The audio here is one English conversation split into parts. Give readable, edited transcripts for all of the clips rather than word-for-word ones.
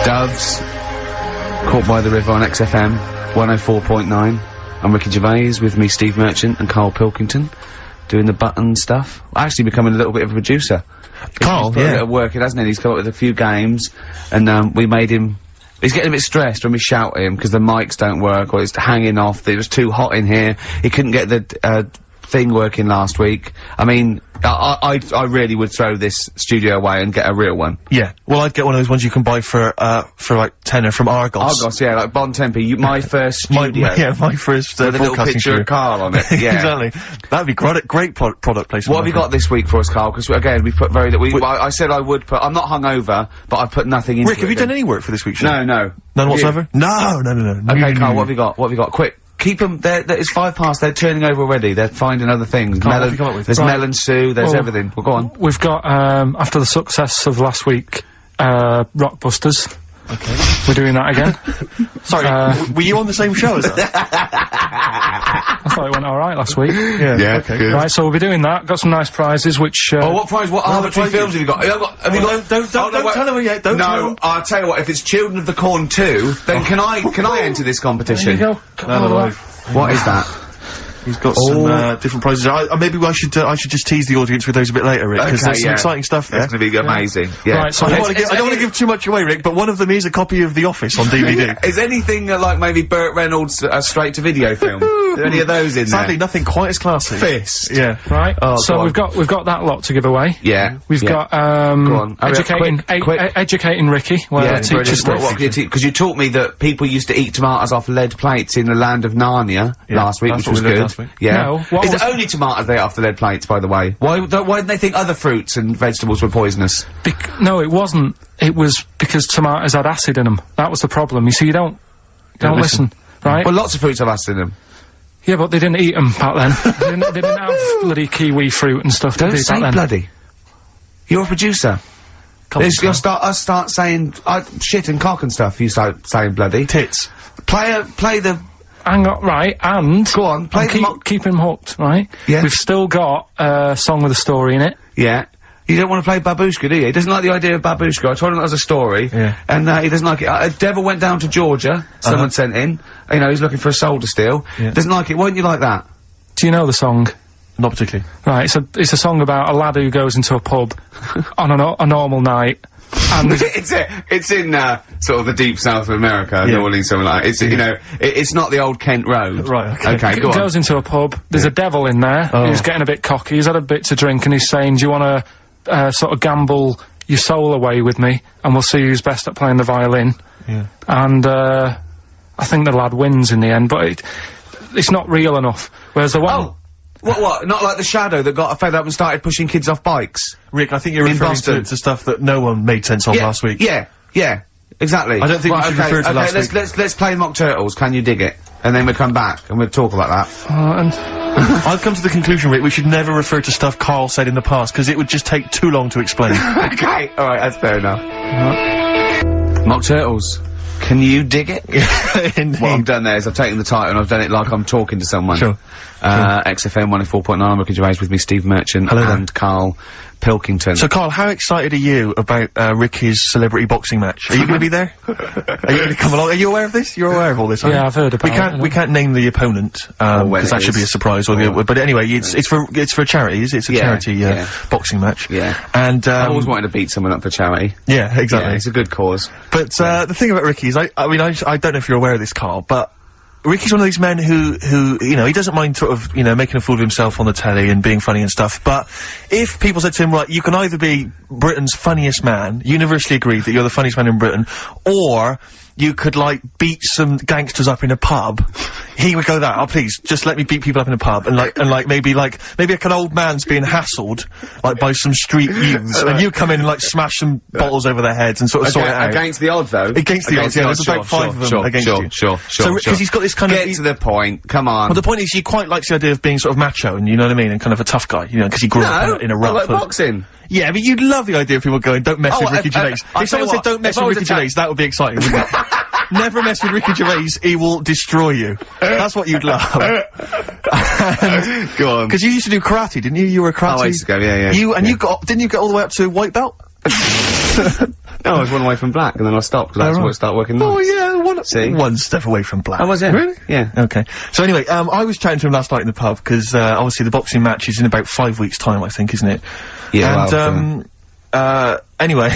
Doves, Caught by the River on XFM 104.9. I'm Ricky Gervais, with me Steve Merchant and Karl Pilkington, doing the button stuff. Actually becoming a little bit of a producer. Karl, He's put a bit of work in, hasn't he? He's come up with a few games, and we made him... He's getting a bit stressed when we shout at him, because the mics don't work, or it's hanging off, it was too hot in here. He couldn't get the, thing working last week. I mean, I really would throw this studio away and get a real one. Yeah. Well, I'd get one of those ones you can buy for like tenner from Argos. Argos, yeah, like Bon Tempe. My first studio. My first, with a little picture studio. of Karl on it. Yeah. Exactly. That'd be great product placement. What have you got this week for us, Karl? Because again, we put I said I would put, I'm not hungover, but I put nothing into it. Rick, have you done any work for this week's show? No. None whatsoever? No. Okay, Karl, what have you got? What have you got? Quick. Keep them, it's 5 past, they're turning over already, they're finding other things. Karl, what have you come up with? There's melon stew, there's everything. Well, go on. We've got, after the success of last week, Rockbusters. Okay. We're doing that again. Sorry, were you on the same show as us? I thought it went alright last week. Yeah, okay. Good. Right, so we'll be doing that. Got some nice prizes, which, Oh, what prize? What arbitrary films have you got? Have you got? Don't tell them yet, don't tell them. I'll tell you what, if it's Children of the Corn 2, then can I enter this competition? There you go. No. What is that? He's got some different prizes. Maybe I should just tease the audience with those a bit later, Rick, because there's some exciting stuff there. It's gonna be amazing. Yeah. Right, so I don't want to give too much away, Rick, but one of them is a copy of The Office on DVD. Is anything like maybe Burt Reynolds' straight-to-video film? Are there any of those in Sadly, there? nothing quite as classy. Fist. Yeah. Right, Oh, so go on. we've got that lot to give away. Yeah. We've got, Go on. Hurry up, quick. educating Ricky, where I teach stuff. Because you taught me that people used to eat tomatoes off lead plates in the land of Narnia last week, that's which was what we did good. last week. Yeah. No, what Is was- it only tomatoes they ate off the lead plates, by the way? Why didn't they think other fruits and vegetables were poisonous? No, it wasn't. It was because tomatoes had acid in them. That was the problem. You see, you don't listen, right? Well, lots of fruits have acid in them. Yeah, but they didn't eat them back then. they didn't have bloody kiwi fruit and stuff. Don't did say back then. bloody. You're a producer. You'll start saying shit and cock and stuff. You start saying bloody. Tits. Play the. Hang on, right, and... Go on, play keep him hooked, right? Yeah. We've still got a song with a story in it. Yeah. You don't want to play Babushka, do you? He doesn't like the idea of Babushka. I told him that was a story. Yeah. And, he doesn't like it. Devil went down to Georgia. Someone sent in. You know, he's looking for a soul to steal. Yeah. Doesn't like it. Why don't you like that? Do you know the song? Not particularly. Right, it's a song about a lad who goes into a pub on a normal night. And it's in, sort of the deep south of America, New Orleans, something like that. It's, you know, it's not the old Kent Road. Right, Okay, go on. goes into a pub, there's a devil in there who's getting a bit cocky, he's had a bit to drink and he's saying, do you wanna, sort of gamble your soul away with me and we'll see who's best at playing the violin. Yeah. And, I think the lad wins in the end, but it's not real enough. Whereas the one... Oh! What? Not like the Shadow that got fed up and started pushing kids off bikes? Rick, I think you're In referring Boston. to stuff that no one made sense of last week. Yeah, exactly. I don't think we should refer to last week. Let's play Mock Turtles, Can You Dig It? And then we'll come back and we'll talk about that. and I've come to the conclusion, Rick, we should never refer to stuff Karl said in the past, because it would just take too long to explain. Okay, alright, that's fair enough. Mock Turtles. Can you dig it? Indeed. What I've done there is I've taken the title and I've done it like I'm talking to someone. Sure. XFM 104.9, I'm Ricky Gervais, with me Steve Merchant Hello there. and Karl Pilkington. So, Karl, how excited are you about, Ricky's celebrity boxing match? Are you gonna be there? Are you gonna come along? Are you aware of this? You're aware of all this, aren't you? yeah, I've heard about it. We can't name the opponent, when because that it should be a is. surprise, but anyway, it's for charity, it's a charity, boxing match. Yeah. And, I always wanted to beat someone up for charity. yeah, exactly. Yeah, it's a good cause. But, the thing about Ricky is, I mean, I don't know if you're aware of this, Karl, but Ricky's one of these men who, you know, he doesn't mind sort of, you know, making a fool of himself on the telly and being funny and stuff, but if people said to him, right, you can either be Britain's funniest man, universally agreed that you're the funniest man in Britain, or you could, like, beat some gangsters up in a pub, he would go that, oh, please, just let me beat people up in a pub, and maybe like an old man's being hassled, like, by some street youths, and you come in and, like, smash some bottles over their heads and sort of sort it out. Against the odds, though. Against the odds, yeah, there's about 5 of them against you. Sure. So, because he's got this kind of... Get to the point, come on. Well, the point is, he quite likes the idea of being sort of macho, and you know what I mean, and kind of a tough guy, you know, because he grew up in a rough... like boxing. Yeah, but you'd love the idea of people going, don't mess with Ricky Gervais. I'll If someone tell you said, don't what, mess if I with was Ricky Gervais, that would be exciting, wouldn't it? Never mess with Ricky Gervais, he will destroy you. That's what you'd love. Go on. Because you used to do karate, didn't you? You were a karate... Oh, I used to go, yeah. Didn't you get all the way up to white belt? No, I was one away from black, and then I stopped, because I started working nights. Oh, yeah, See? one step away from black. Oh, was it? Really? Yeah. Okay. So anyway, I was chatting to him last night in the pub, because, obviously the boxing match is in about 5 weeks' time, I think, isn't it? Yeah, And, anyway,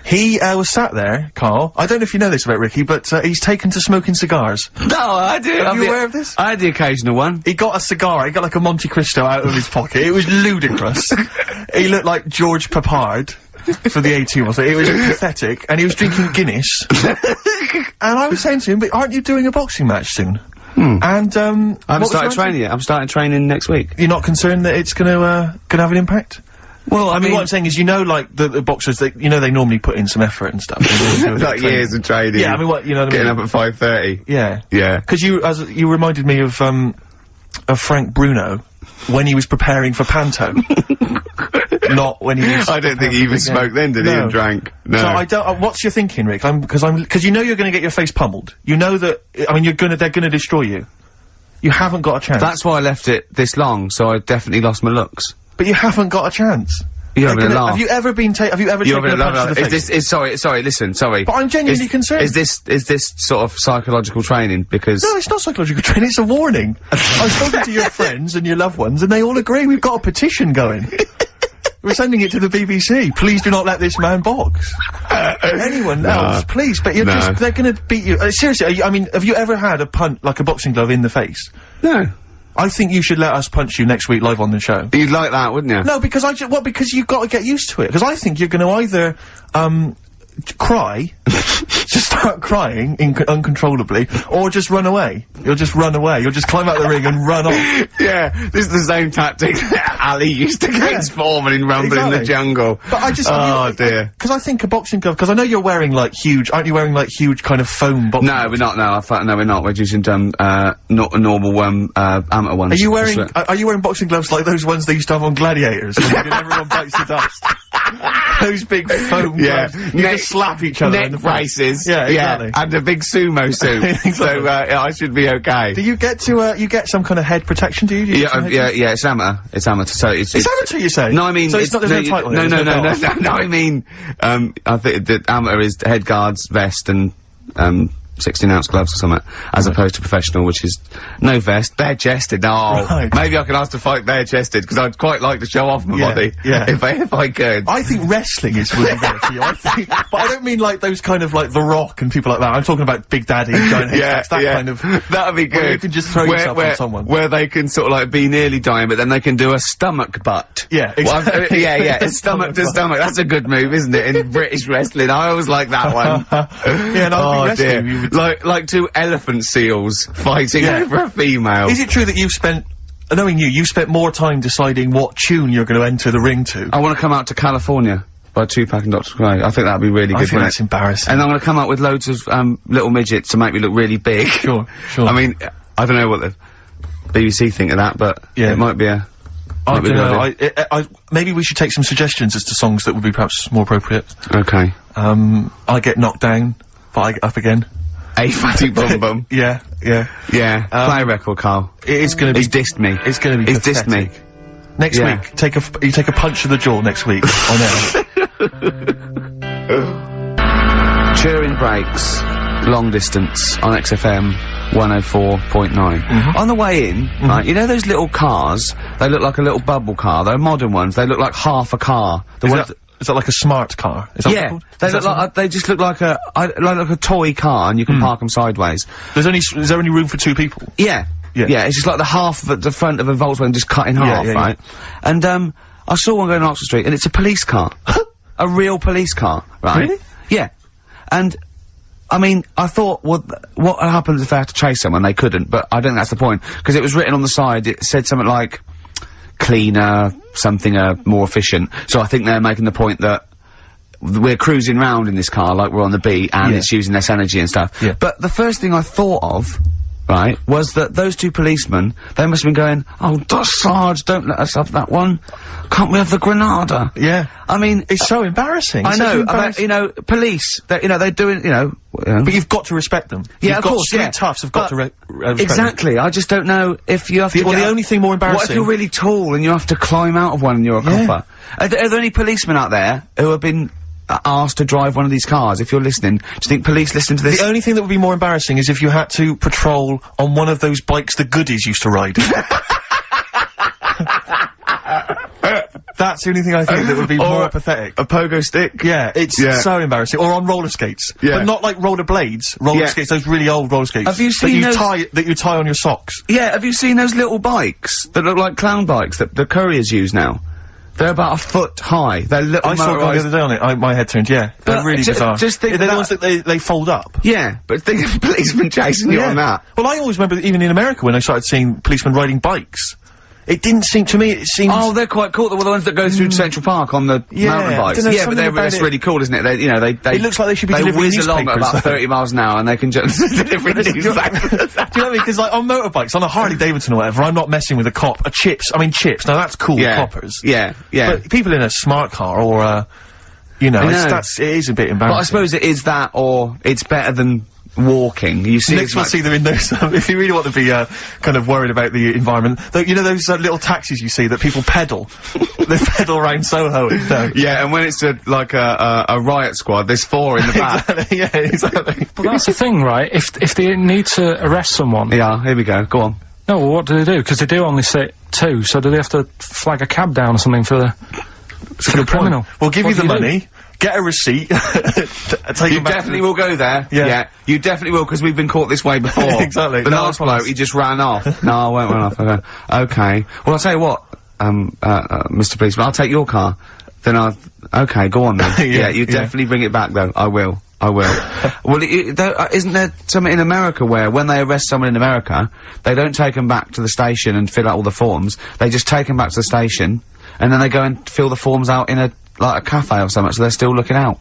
he, was sat there, Carl, I don't know if you know this about Ricky, but, he's taken to smoking cigars. No, I do. Are you aware of this? I had the occasional one. He got a cigar, he got like a Monte Cristo out of his pocket. It was ludicrous. He looked like George Papard for the A2, wasn't it? It was pathetic, and he was drinking Guinness. And I was saying to him, but aren't you doing a boxing match soon? And, I'm starting training yet. I'm starting training next week. You're not concerned that it's gonna have an impact? Well, I mean, what I'm saying is, you know, like, the boxers, they normally put in some effort and stuff. Like years of training. Yeah, I mean, what, you know what I mean? Getting up at 5:30. Yeah. Yeah. Because you reminded me of Frank Bruno when he was preparing for Panto. Not when he was... I don't think he even smoked then, did he, and drank? No. So I don't, what's your thinking, Rick? Because you know you're gonna get your face pummeled. You know that, I mean, they're gonna destroy you. You haven't got a chance. That's why I left it this long, so I definitely lost my looks. But you haven't got a chance. You're having a laugh. Have you ever taken a punch to the face? Sorry. But I'm genuinely concerned. Is this sort of psychological training? Because... No, it's not psychological training, it's a warning. I've spoken to your friends and your loved ones, and they all agree we've got a petition going. We're sending it to the BBC. Please do not let this man box. Anyone else, please. But they're gonna beat you. Seriously, I mean, have you ever had a punch, like a boxing glove, in the face? No. I think you should let us punch you next week live on the show. You'd like that, wouldn't you? No, because because you've got to get used to it. Because I think you're gonna either, cry, just start crying uncontrollably, or just run away. You'll just run away. You'll just climb out the ring and run off. Yeah, this is the same tactic that Ali used to against Foreman in Rumble in the Jungle. But I just... Oh, dear. Because I think a boxing glove... Because I know you're wearing, like, aren't you wearing, like, huge kind of foam boxing gloves? No, we're not, no, we're not. We're using, not a normal, amateur ones. Are you wearing boxing gloves like those ones they used to have on Gladiators? And everyone bites the dust. Those big foam gloves. You just slap each other in the braces. Yeah, exactly. Yeah, and a big sumo suit. Exactly. So, I should be okay. Do you get to, you get some kind of head protection, do you? Yeah, it's amateur. It's amateur, so it's amateur, you say? No, I mean... So it's not, there's no title on it? No, I mean, I think the amateur is head guards, vest, and, 16-ounce gloves or something, as opposed to professional, which is no vest, bare-chested. Oh, maybe I could ask to fight bare-chested, because I'd quite like to show off my body. Yeah. If I could. I think wrestling is really better for you. But I don't mean like those kind of like The Rock and people like that. I'm talking about Big Daddy, giant head kind of. That'd be good. Where you can just throw yourself on someone. Where they can sort of like be nearly dying, but then they can do a stomach butt. Yeah, exactly. It's stomach to stomach. That's a good move, isn't it, in British wrestling? I always like that one. Yeah, and I think wrestling, like two elephant seals fighting over a female. Is it true that you've spent, knowing you've spent more time deciding what tune you're going to enter the ring to? I want to come out to California by Tupac and Dr. Dre. I think that'd be really good. I think that's embarrassing. And I'm going to come out with loads of little midgets to make me look really big. Sure. I mean, I don't know what the BBC think of that, but it might be a... I don't know. Maybe we should take some suggestions as to songs that would be perhaps more appropriate. Okay. I Get Knocked Down, but I Get Up Again. A Fatty Bum Bum. Yeah. Play a record, Carl. It's gonna be... He's dissed me. It's gonna be pathetic. He's dissed me. Next week, you take a punch to the jaw next week, on air. Turing Breaks, long distance, on XFM 104.9. On the way in, right, you know those little cars? They look like a little bubble car. They're modern ones. They look like half a car. Is that like a smart car? Is that what it's called? They look like, they just look like a toy car, and you can park them sideways. Is there only room for two people? Yeah, it's just like the half of the front of a Volkswagen just cut in half, right? And, I saw one going on Oxford Street, and it's a police car. A real police car, right? Really? Yeah. And, I mean, I thought, well, what happens if they had to chase someone? They couldn't, but I don't think that's the point. Because it was written on the side, it said something like, cleaner, something, more efficient. So I think they're making the point that we're cruising round in this car like we're on the beat, and it's using less energy and stuff. Yeah. But the first thing I thought of, right, was that those two policemen, they must have been going, oh, Sarge, don't let us have that one. Can't we have the Granada? Yeah. I mean... It's so embarrassing. I know, you know, police, they're doing, you know... But you've got to respect them. Yeah, of course, street toughs have got to respect exactly. them. I just don't know if you have to... Well, the only thing more embarrassing... What if you're really tall and you have to climb out of one and you're a copper? Are there any policemen out there who have been asked to drive one of these cars? If you're listening, do you think police listen to this? The only thing that would be more embarrassing is if you had to patrol on one of those bikes the goodies used to ride. That's the only thing I think that would be more pathetic. A pogo stick? Yeah, it's so embarrassing. Or on roller skates. Yeah. But not like roller blades. Roller skates, those really old roller skates. Have you seen that you tie on your socks. Yeah, have you seen those little bikes that look like clown bikes that the couriers use now? They're about a foot high. They're little I saw a guy the other day on it. My head turned, yeah. They're really bizarre. Just think they're the ones that they fold up. Yeah, but think of policemen chasing you on that. Well, I always remember that even in America when I started seeing policemen riding bikes. It didn't seem to me, it seems... Oh, they're quite cool. They're the ones that go through Central Park on the mountain bikes. Yeah, but that's really cool, isn't it? They, you know, they it looks like they should be delivering whiz along at about 30 miles an hour and they can just deliver newspapers. Do you know what I mean? Because, like, on motorbikes, on a Harley Davidson or whatever, I'm not messing with a cop. Chips, now that's cool, coppers. Yeah. But people in a smart car or, you know, it is a bit embarrassing. But I suppose it is that, or it's better than walking. You see, next we'll see them in those. If you really want to be kind of worried about the environment, you know those little taxis you see that people pedal. They pedal around Soho. Yeah, and when it's like a riot squad, there's 4 in the back. Exactly, yeah, exactly. But that's the thing, right? If they need to arrest someone. Yeah, here we go. Go on. No, well, what do they do? Because they do only sit 2, so do they have to flag a cab down or something for the criminal? We'll give you the money. Get a receipt. You definitely will go there. Yeah. You definitely will, because we've been caught this way before. Exactly. The last bloke, he just ran off. No, I won't run off. Okay. Well, I'll tell you what, Mr. Policeman, I'll take your car. Then okay, go on then. You definitely bring it back though. I will. Well, isn't there something in America where when they arrest someone in America, they don't take them back to the station and fill out all the forms, they just take them back to the station, and then they go and fill the forms out in a cafe or something, so they're still looking out.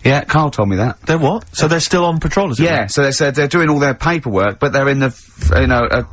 Yeah, Karl told me that. They're what? So they're still on patrol, is it? Yeah, so they said they're doing all their paperwork, but they're in the,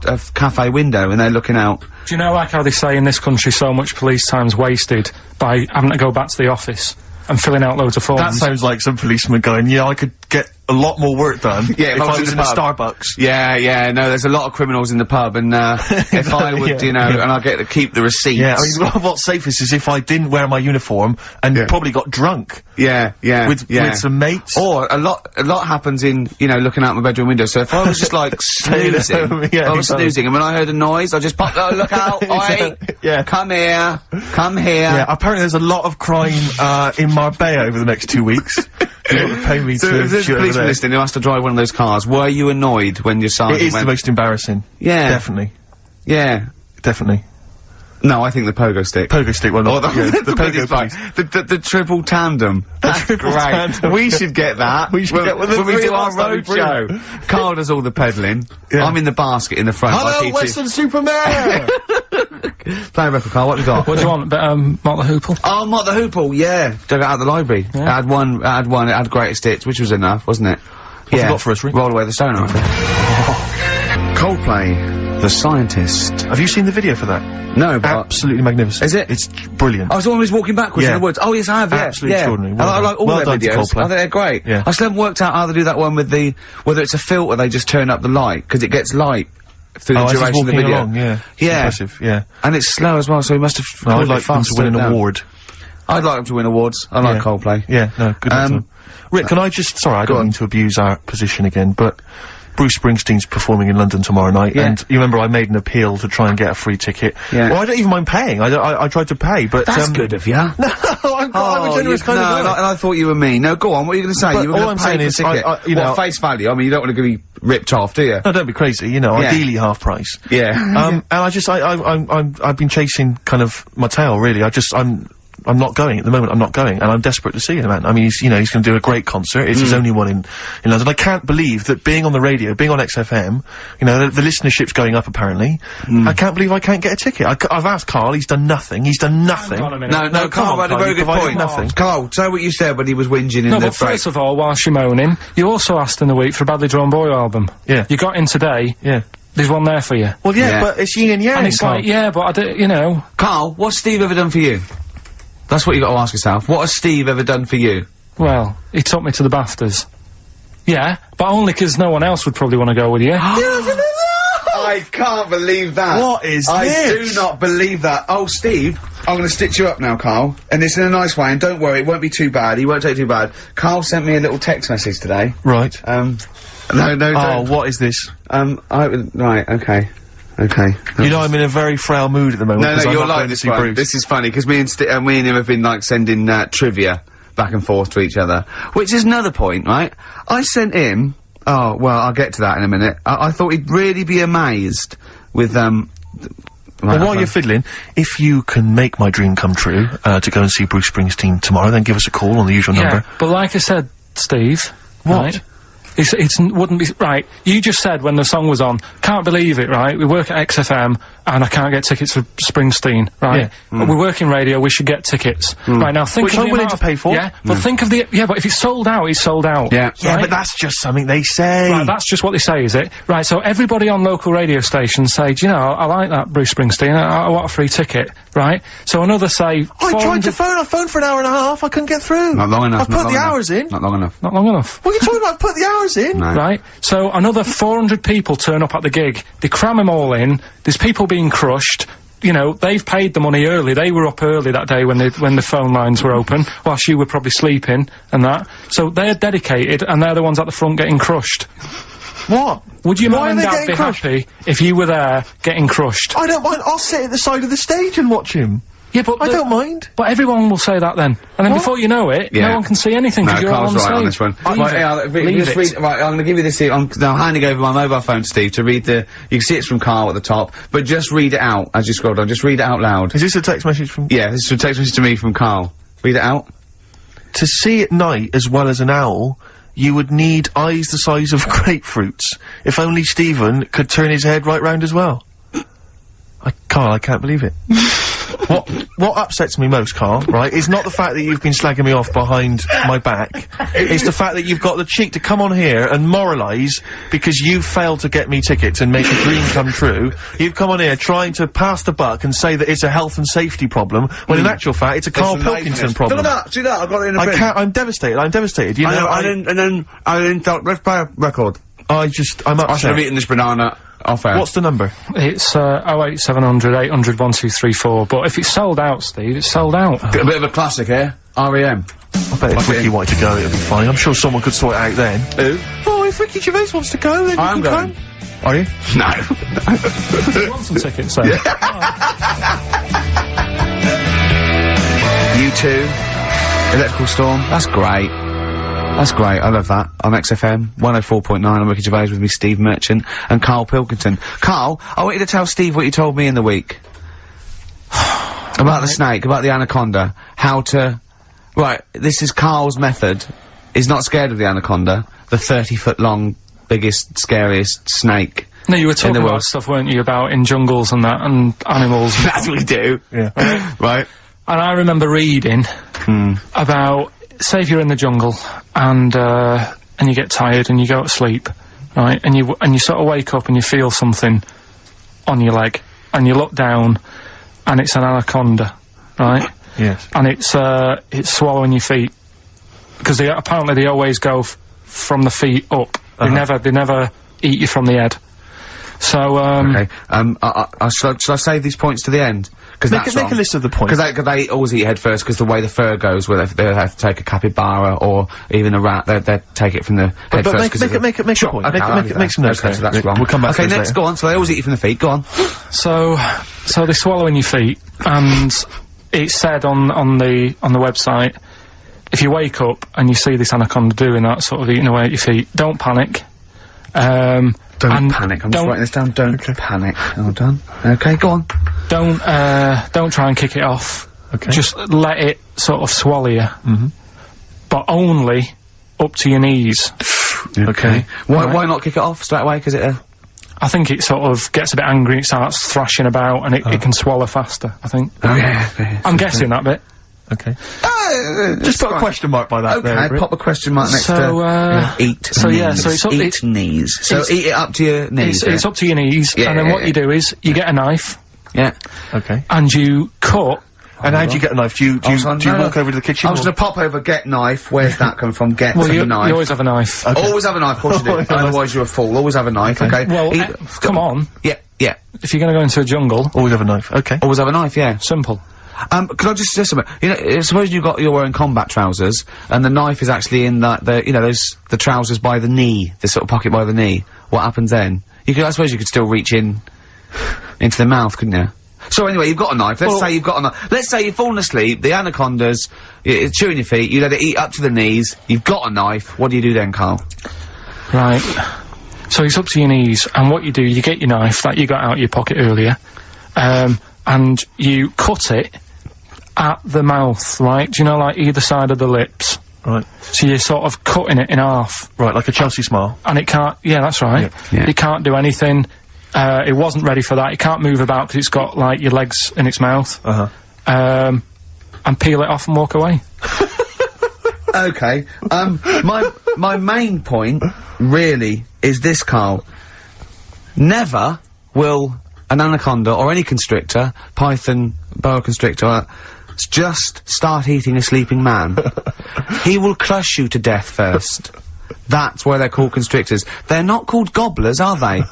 a cafe window and they're looking out. Do you know, like how they say in this country so much police time's wasted by having to go back to the office and filling out loads of forms? That sounds like some policeman going, yeah, I could get a lot more work done if I was in a Starbucks. Yeah, no, there's a lot of criminals in the pub, and if I would, and I get to keep the receipts. Yeah, I mean, what's safest is if I didn't wear my uniform and probably got drunk. With some mates. Or a lot happens in, looking out my bedroom window, so if I was just like snoozing, snoozing, and when I heard a noise, I just popped, look out, oi, come here. Yeah, apparently there's a lot of crime, in Marbella over the next 2 weeks. You want to pay me so if there's a policeman listening who has to drive one of those cars, were you annoyed when your sergeant It is the most embarrassing. Yeah. Definitely. Yeah. Definitely. No, I think the pogo stick. Pogo stick one. Or the pogo stick. The triple tandem. That's great. Tandem. We should get that. We should get when we do our road show. Karl does all the pedalling. Yeah. I'm in the basket in the front. Hello, Western Superman! Play a record, Karl. What have you got? What do you want? Mott the Hoople? Oh, Mott the Hoople, yeah. Dug it out of the library. Yeah. It had greatest hits, which was enough, wasn't it? What have you got for us, Rick? Roll Away the Stone, I think. Coldplay, The Scientist. Have you seen the video for that? No, but... Absolutely magnificent. Is it? It's brilliant. I was always walking backwards in the woods. Oh, yes, I have, Absolutely extraordinary. I like all their videos. I think they're great. Yeah. I still haven't worked out how to do that one with whether it's a filter, they just turn up the light, because it gets light through the duration of the video. Along, yeah. Impressive, yeah. And it's slow as well, so he must have... I'd like them to win an award. I'd like them to win awards. I like Coldplay. Yeah, no, good luck to them. Rick, can I just... Sorry, I don't mean to abuse our position again, but... Bruce Springsteen's performing in London tomorrow night, and you remember I made an appeal to try and get a free ticket. Yeah. Well, I don't even mind paying. I tried to pay, but that's good of you. No, I'm a generous kind of guy. And I thought you were me. No, go on. What are you going to say? You were going to pay for a ticket. You know, face value. I mean, you don't want to be ripped off, do you? No, don't be crazy. Ideally half price. Yeah. And I've been chasing kind of my tail, really. I'm not going at the moment. I'm not going, and I'm desperate to see him, man. I mean, he's going to do a great concert. It's his only one in London. I can't believe that being on the radio, being on XFM, the listenership's going up apparently. I can't believe I can't get a ticket. I've asked Karl. He's done nothing. He's done nothing. No, Karl had a very good point. Nothing. Karl, say what you said when he was whinging in the break. First of all, whilst you're moaning, you also asked in the week for a Badly Drawn Boy album. Yeah. You got in today. Yeah. There's one there for you. Well, yeah, but it's yin and yang. And it's like, but Karl, what's Steve ever done for you? That's what you got to ask yourself. What has Steve ever done for you? Well, he took me to the BAFTAs. Yeah, but only 'cause no one else would probably want to go with you. I can't believe that. What is I this? do not believe that. Oh, Steve, I'm gonna stitch you up now, Carl. And it's in a nice way, and don't worry, it won't be too bad. He won't take too bad. Carl sent me a little text message today. Right. No, Oh, what is this? Right, okay. Okay. You know, I'm in a very frail mood at the moment. No, you're I'm not like going to this see one. Bruce. This is funny, because me and him have been, like, sending, trivia back and forth to each other. Which is another point, right? I sent him... Oh, well, I'll get to that in a minute. I thought he'd really be amazed with, Well, while you're fiddling, if you can make my dream come true, to go and see Bruce Springsteen tomorrow, then give us a call on the usual number. But like I said, Steve... What? Right, wouldn't be... Right, you just said when the song was on, can't believe it, right? We work at XFM, and I can't get tickets for Springsteen, right? Yeah. We work in radio, we should get tickets. Right, now think Which of I'm the willing amount to pay for. Yeah, but think of the... Yeah, but if it's sold out, it's sold out. Yeah. Yeah, right? but that's just something they say. Right, that's just what they say, is it? Right, so everybody on local radio stations say, do you know, I like that Bruce Springsteen, I want a free ticket, right? So another say... I tried to phone, I phoned for an hour and a half, I couldn't get through. Not long enough. I put the hours in. Not long enough. Not long enough. What are you talking about? Put the hours in. No. Right? So another 400 people turn up at the gig. They cram them all in. There's people being crushed. You know, they've paid the money early. They were up early that day when the phone lines were open, whilst you were probably sleeping and that. So they're dedicated, and they're the ones at the front getting crushed. What? Would your Why mum and are they dad getting be crushed? happy if you were there getting crushed? I don't mind, I'll sit at the side of the stage and watch him. Yeah, but I don't mind. But everyone will say that then. And then What? before you know it, Yeah. no one can see anything No, because you're all Carl's on right on stage. this one. Leave Right, it. yeah, Leave just it. right, I'm gonna give you this here. I'm handing over my mobile phone to Steve to read the... You can see it's from Carl at the top, but just read it out as you scroll down. Just read it out loud. Is this a text message from... Yeah, this is a text message to me from Carl. Read it out. To see at night as well as an owl, you would need eyes the size of grapefruits. If only Stephen could turn his head right round as well. Carl, I can't believe it. What upsets me most, Carl, right, is not the fact that you've been slagging me off behind my back. It's the fact that you've got the cheek to come on here and moralise because you failed to get me tickets and make a dream come true. You've come on here trying to pass the buck and say that it's a health and safety problem, when in actual fact it's a Karl Pilkington problem. Look at that, see that, I've got it in a bin. I'm devastated, you know, I didn't thought, let's play a record. I'm I should have upset. eaten this banana off air. What's the number? It's 08700 800 1234. But if it's sold out, Steve, it's sold out. A bit of a classic here. R.E.M. I bet if Ricky wanted to go, it'd be fine. I'm sure someone could sort it out then. Who? Oh, if Ricky Gervais wants to go, then I'm you can going. come. Are you? No. You want some tickets, then? U2, Electrical Storm, that's great. That's great, I love that. On XFM, 104.9, I'm Ricky Gervais with me, Steve Merchant, and Karl Pilkington. Carl, I want you to tell Steve what you told me in the week. About the snake, about the anaconda, how to... Right, this is Carl's method. He's not scared of the anaconda, the 30-foot long, biggest, scariest snake. No, you were talking the about world. stuff, weren't you, about in jungles and that, and animals. That's what we do. Yeah. Right. And I remember reading about, say if you're in the jungle, and you get tired and you go to sleep, right, and you sort of wake up and you feel something on your leg, and you look down, and it's an anaconda, right? Yes. And it's swallowing your feet, because apparently they always go from the feet up. They never eat you from the head. So, Okay, shall I save these points to the end? Cause Make a list of the points. Cause they always eat head first, cause the way the fur goes, where they have to take a capybara or even a rat, they take it from the head But first. make a point. Okay, Make some notes okay, there. so that's wrong. We'll come back to Okay, this next, later. go on, so they always eat you from the feet, go on. So they swallow in your feet, and it's said on the website, if you wake up and you see this anaconda doing that, sort of eating away at your feet, don't panic. Don't panic, I'm just writing this down, don't panic. Well done. Okay, go on. Don't try and kick it off. Okay. Just let it sort of swallow you. But only up to your knees. Okay. Why not kick it off straight away, cause I think it sort of gets a bit angry, it starts thrashing about, and it can swallow faster, I think. Oh yeah. I'm guessing that bit. Okay. Just put a question mark by that there. Okay, pop a question mark next So, to eat so knees. yeah, so it's up- eat it's- knees. So it's- eat it up to your knees. It's up to your knees, Yeah, and then yeah, what you do is, you get a knife, Yeah. Okay. and you cut And how do you get a knife? Do you walk over to the kitchen? I was gonna pop over, get knife. Where's that coming from? Get the knife. You always have a knife. Okay. Always have a knife, of course you do. Otherwise you're a fool. Always have a knife, okay? Well, come on. Yeah, yeah. If you're gonna go into a jungle... Always have a knife, okay. Always have a knife, yeah. Simple. Could I just suggest something? You know, suppose you're wearing combat trousers, and the knife is actually in the trousers by the knee, the sort of pocket by the knee. What happens then? I suppose you could still reach into the mouth, couldn't you? So anyway, you've got a knife. Let's say you've got a knife. Let's say you've fallen asleep, the anaconda's chewing your feet, you let it eat up to the knees, you've got a knife. What do you do then, Karl? Right. So it's up to your knees, and what you do, you get your knife that you got out of your pocket earlier, and you cut it at the mouth, right? Do you know, like, either side of the lips? Right. So you're sort of cutting it in half. Right, like a Chelsea smile. And it can't... Yeah, that's right. Yeah. It can't do anything. It wasn't ready for that. It can't move about because it's got, like, your legs in its mouth. And peel it off and walk away. Okay. My main point, really, is this, Karl. Never will an anaconda or any constrictor, python, boa constrictor, just start eating a sleeping man. He will crush you to death first. That's why they're called constrictors. They're not called gobblers, are they?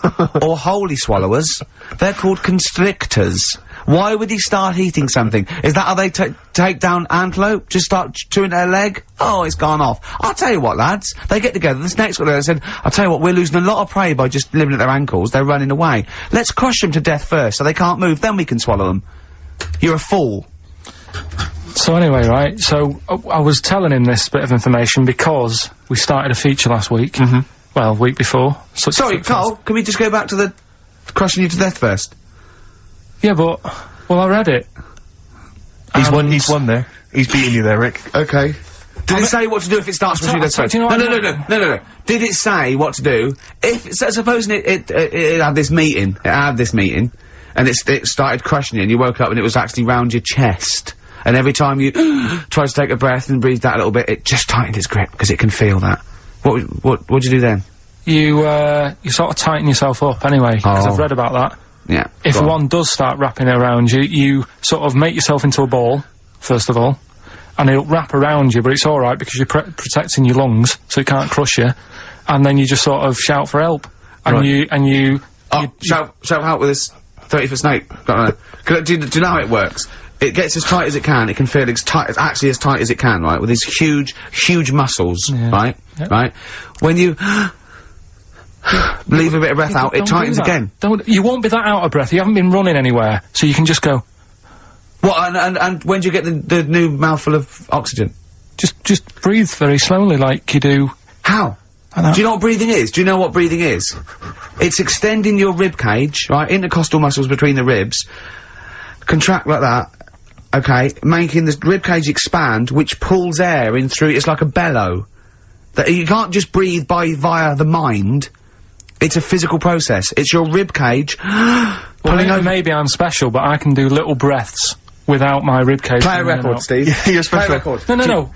Or holy swallowers. They're called constrictors. Why would he start eating something? Is that how they take down antelope? Just start chewing their leg? Oh, it's gone off. I'll tell you what, lads. They get together, this next one, they said, I'll tell you what, we're losing a lot of prey by just living at their ankles. They're running away. Let's crush them to death first so they can't move, then we can swallow them. You're a fool. So anyway, right, so I was telling him this bit of information because we started a feature last week. Well, week before. Sorry, Karl, can we just go back to the crushing you to death first? Yeah, but... Well, I read it. He's won there. He's beating you there, Rick. Okay. Did it say what to do if it starts crushing you to death first? No. Did it say what to do? If, supposing it had this meeting, and it started crushing you, and you woke up and it was actually round your chest. And every time you tried to take a breath and breathe out a little bit, it just tightened its grip, because it can feel that. What'd you do then? You sort of tighten yourself up anyway, because I've read about that. Yeah. If one does start wrapping around you, you sort of make yourself into a ball, first of all, and it'll wrap around you, but it's alright because you're protecting your lungs, so it can't crush you, and then you just sort of shout for help. And you shout help with this 30-foot snake. Do you know how it works? It gets as tight as it can. It can feel it's actually as tight as it can, right? With these huge muscles, right? Yep. Right? When you leave a bit of breath out, it tightens again. You won't be that out of breath. You haven't been running anywhere, so you can just go. What? And when do you get the new mouthful of oxygen? Just breathe very slowly, like you do. How? Do you know what breathing is? Do you know what breathing is? It's extending your rib cage, right? Intercostal muscles between the ribs. Contract like that. Okay, making the rib cage expand, which pulls air in through. It's like a bellow. That you can't just breathe via the mind. It's a physical process. It's your rib cage pulling over. Maybe I'm special, but I can do little breaths without my rib cage. Play a record, Steve. You're special. Play a record. No.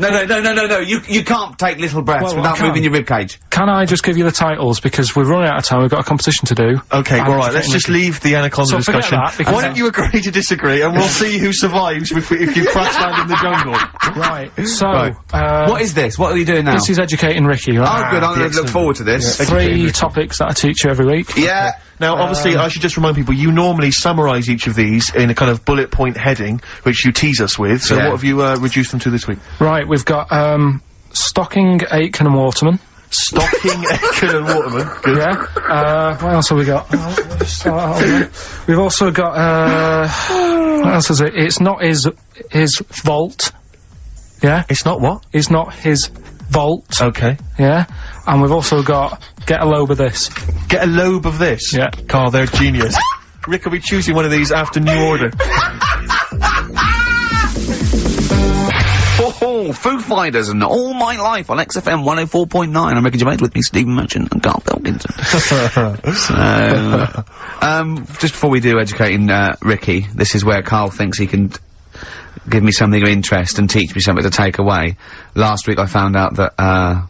You can't take little breaths without moving your rib cage. Can I just give you the titles, because we're running out of time, we've got a competition to do. Okay, alright, let's just leave the anaconda discussion. Why don't you agree to disagree, and we'll see who survives if you crash land in the jungle. Right, so, what is this? What are you doing now? This is educating Ricky, right? Oh, good, I'm gonna look forward to this. Yeah. 3 topics that I teach you every week. Yeah. Now, obviously, I should just remind people, you normally summarise each of these in a kind of bullet point heading, which you tease us with, so what have you, reduced them to this week? Right, we've got, Stocking, Aitken and Waterman. Stocking, Aitken and Waterman. Good. Yeah. What else have we got? We've also got, what else is it? It's not his vault. Yeah? It's not what? It's not his vault. Okay. Yeah? And we've also got, get a lobe of this. Get a lobe of this? Yeah. Karl, they're genius. Rick will be choosing one of these after New Order. Foo Fighters and All My Life on XFM 104.9. I'm Ricky Gervais, with me, Stephen Merchant and Karl Pilkington. So, just before we do educating, Ricky, this is where Karl thinks he can give me something of interest and teach me something to take away. Last week I found out that,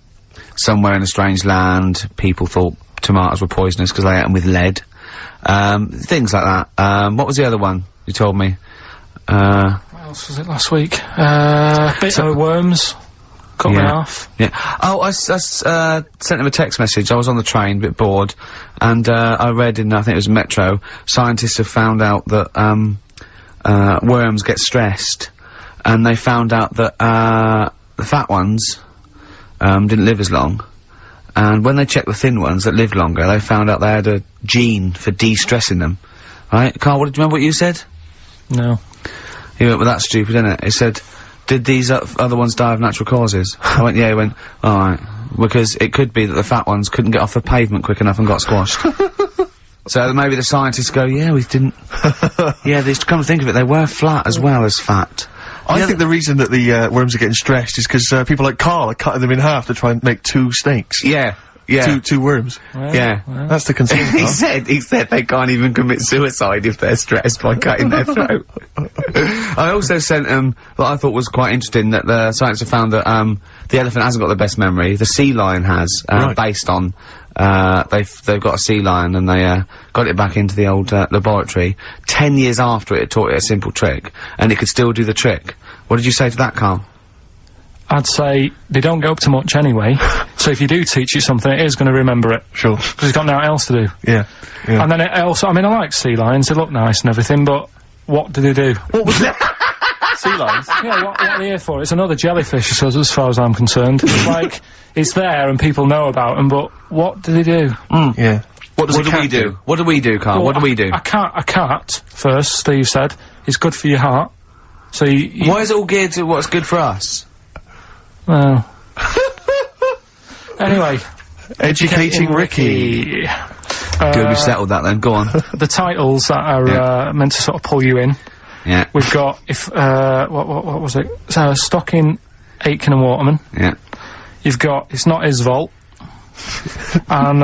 somewhere in a strange land, people thought tomatoes were poisonous because they ate them with lead. Things like that. What was the other one you told me? What else was it last week? Bit of worms. Cut me off. Yeah. Oh, I sent him a text message. I was on the train, a bit bored, and I read in, I think it was Metro, scientists have found out that worms get stressed, and they found out that the fat ones didn't live as long, and when they checked the thin ones that lived longer, they found out they had a gene for de-stressing them. Right, Carl? Do you remember what you said? No. He went, well, that's stupid, isn't it? He said, did these other ones die of natural causes? I went, yeah. He went, alright. Because it could be that the fat ones couldn't get off the pavement quick enough and got squashed. So maybe the scientists go, yeah, we didn't... yeah, they come to think of it, they were flat as well as fat. I think the reason that the worms are getting stressed is because people like Karl are cutting them in half to try and make 2 snakes. Yeah. Yeah. Two worms. Well, Yeah. well. That's the concern. he said they can't even commit suicide if they're stressed by cutting their throat. I also sent what I thought was quite interesting, that the scientists have found that the elephant hasn't got the best memory. The sea lion has, Right. based on they've got a sea lion, and they got it back into the old laboratory. 10 years after it taught it a simple trick, and it could still do the trick. What did you say to that, Carl? I'd say they don't go up to much anyway, so if you do teach it something, it is going to remember it. Sure. Because it's got nothing else to do. Yeah. Yeah. And then it also, I mean, I like sea lions, they look nice and everything, but what do they do? What was that? Sea lions? Yeah, what are they here for? It's another jellyfish, as far as I'm concerned. It's like, it's there and people know about them, but what do they do? Yeah. What do we do? What do we do, Carl? What do we do? A cat, first, Steve said, is good for your heart. So you Why is it all geared to what's good for us? well... Anyway. Educating Ricky. Good, we've settled that then, go on. The titles that are, meant to sort of pull you in. Yeah. We've got, what was it? Stocking, Aitken and Waterman. Yeah. You've got, It's Not His Vault. And,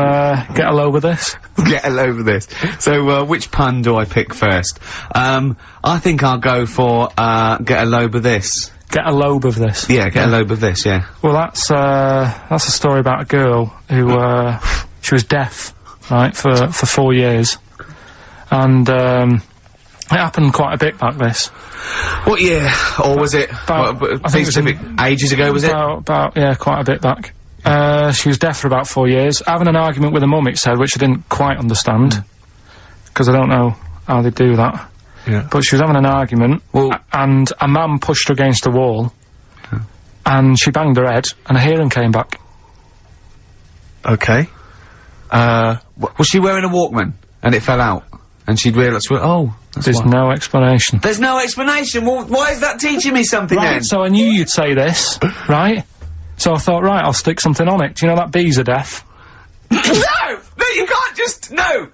Get a Load with This. Get a load of this. So, which pun do I pick first? I think I'll go for, get a load of this. Get a lobe of this. Yeah, get a load of this, yeah. Well, that's a story about a girl who, she was deaf, right, for 4 years. And, it happened quite a bit back this. What year? Or was it, I think it was ages ago, was it? About, yeah, quite a bit back. She was deaf for about 4 years, having an argument with her mum, it said, which I didn't quite understand. Because I don't know how they do that. Yeah. But she was having an argument, and a man pushed her against the wall, and she banged her head, and her hearing came back. Okay. Was she wearing a Walkman? And it fell out? And she'd realised, oh, that's There's why. no explanation. There's no explanation? Well, why is that teaching me something Right, then? so I knew you'd say this, right? So I thought, right, I'll stick something on it. Do you know that bees are deaf? No! No, you can't just, no!